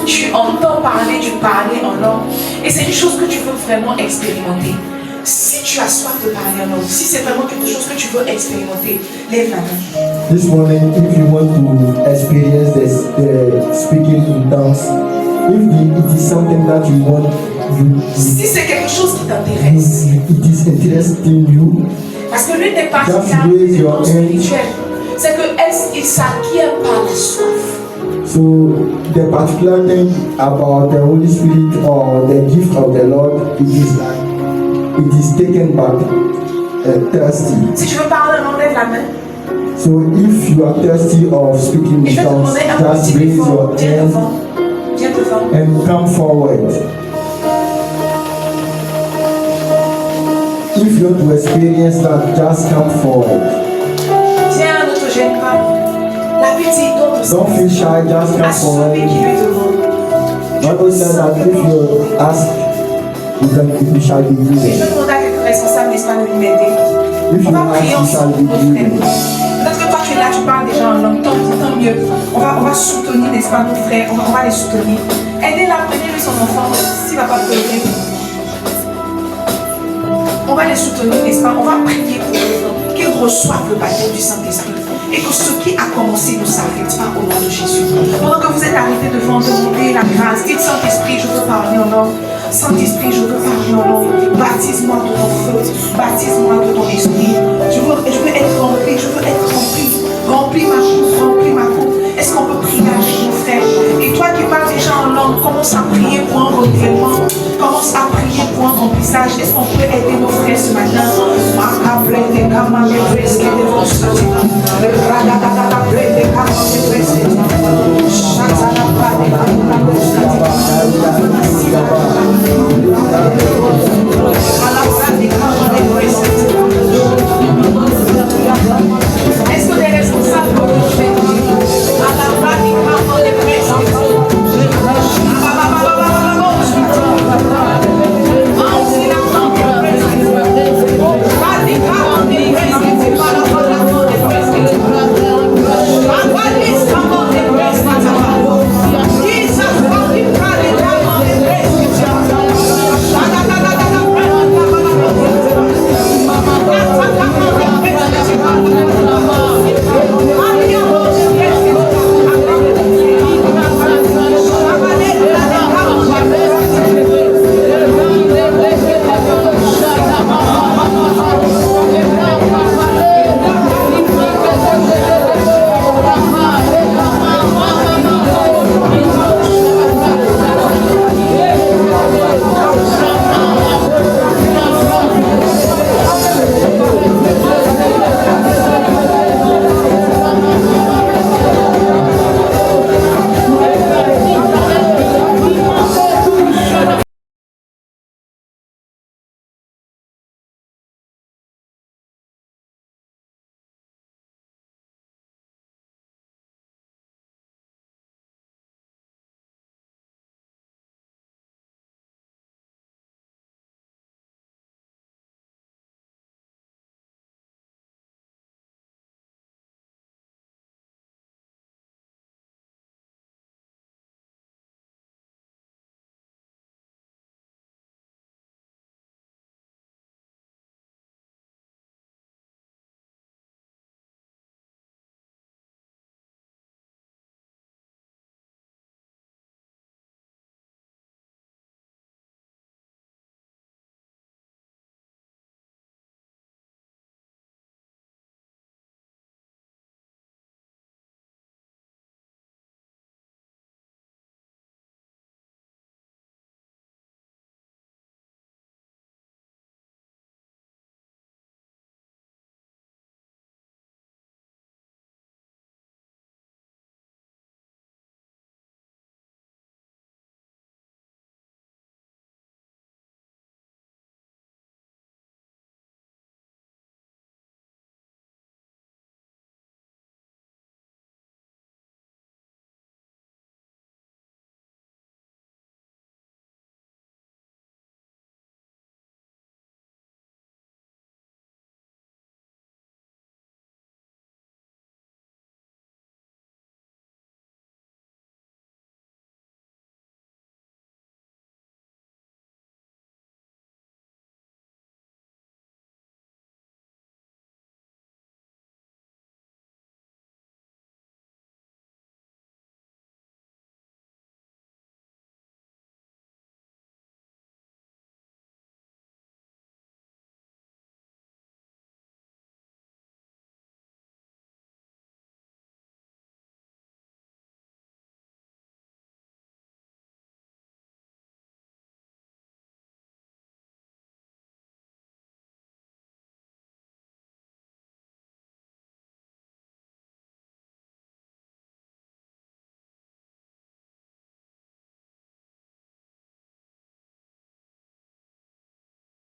tu entends parler du parler en langue et c'est une chose que tu veux vraiment expérimenter. Si tu as soif de parler en langue, si c'est vraiment quelque chose que tu veux expérimenter, lève la main. This morning, if you want to experience the speaking in tongues, if it is something that you want, Si c'est quelque chose qui t'intéresse, it is interesting you, parce que l'une des parties Just raise your hand. spirituelles, c'est qu'il s'acquiert par la soif. so the particular thing about the Holy Spirit or the gift of the Lord, it is taken back thirsty. Si tu veux parler en langue, lève la main. So if you are thirsty of speaking Et in je vais te tongues, demander un just petit raise effort. your Viens hand devant. Viens devant. and come forward. If you want to experience that, just come forward. Viens, ne te gêne pas. La Bible dit donne Don't feel shy, just à come forward. celui qui est devant. Bible says that if you ask, you shall be Et je given. vais demander à quelques responsables, n'est-ce pas, de m'aider. If On you va prier ask, you shall ensemble, be nos frères. given. Peut-être que toi tu es là, tu parles déjà en langue, tant mieux. On va soutenir, n'est-ce pas, nos frères, on va les soutenir. Aidez-la, prenez-lui son enfant, s'il ne va pas pleurer. On va les soutenir, n'est-ce pas? On va prier pour eux, qu'ils reçoivent le baptême du Saint-Esprit. Et que ce qui a commencé ne s'arrête pas au nom de Jésus. Pendant que vous êtes arrivés devant, demandez la grâce. Dites Saint-Esprit, je veux parler en langue. Saint-Esprit, je veux parler en langue. Baptise-moi de ton feu. Baptise-moi de ton esprit. Je veux être rempli. Je veux être rempli. Remplis ma coupe. Remplis ma coupe. Est-ce qu'on peut prier avec nos frères? Et toi qui parles déjà en langue, commence à prier pour un renouvellement. Commence à prier pour un remplissage. Est-ce qu'on peut aider nos frères ce matin?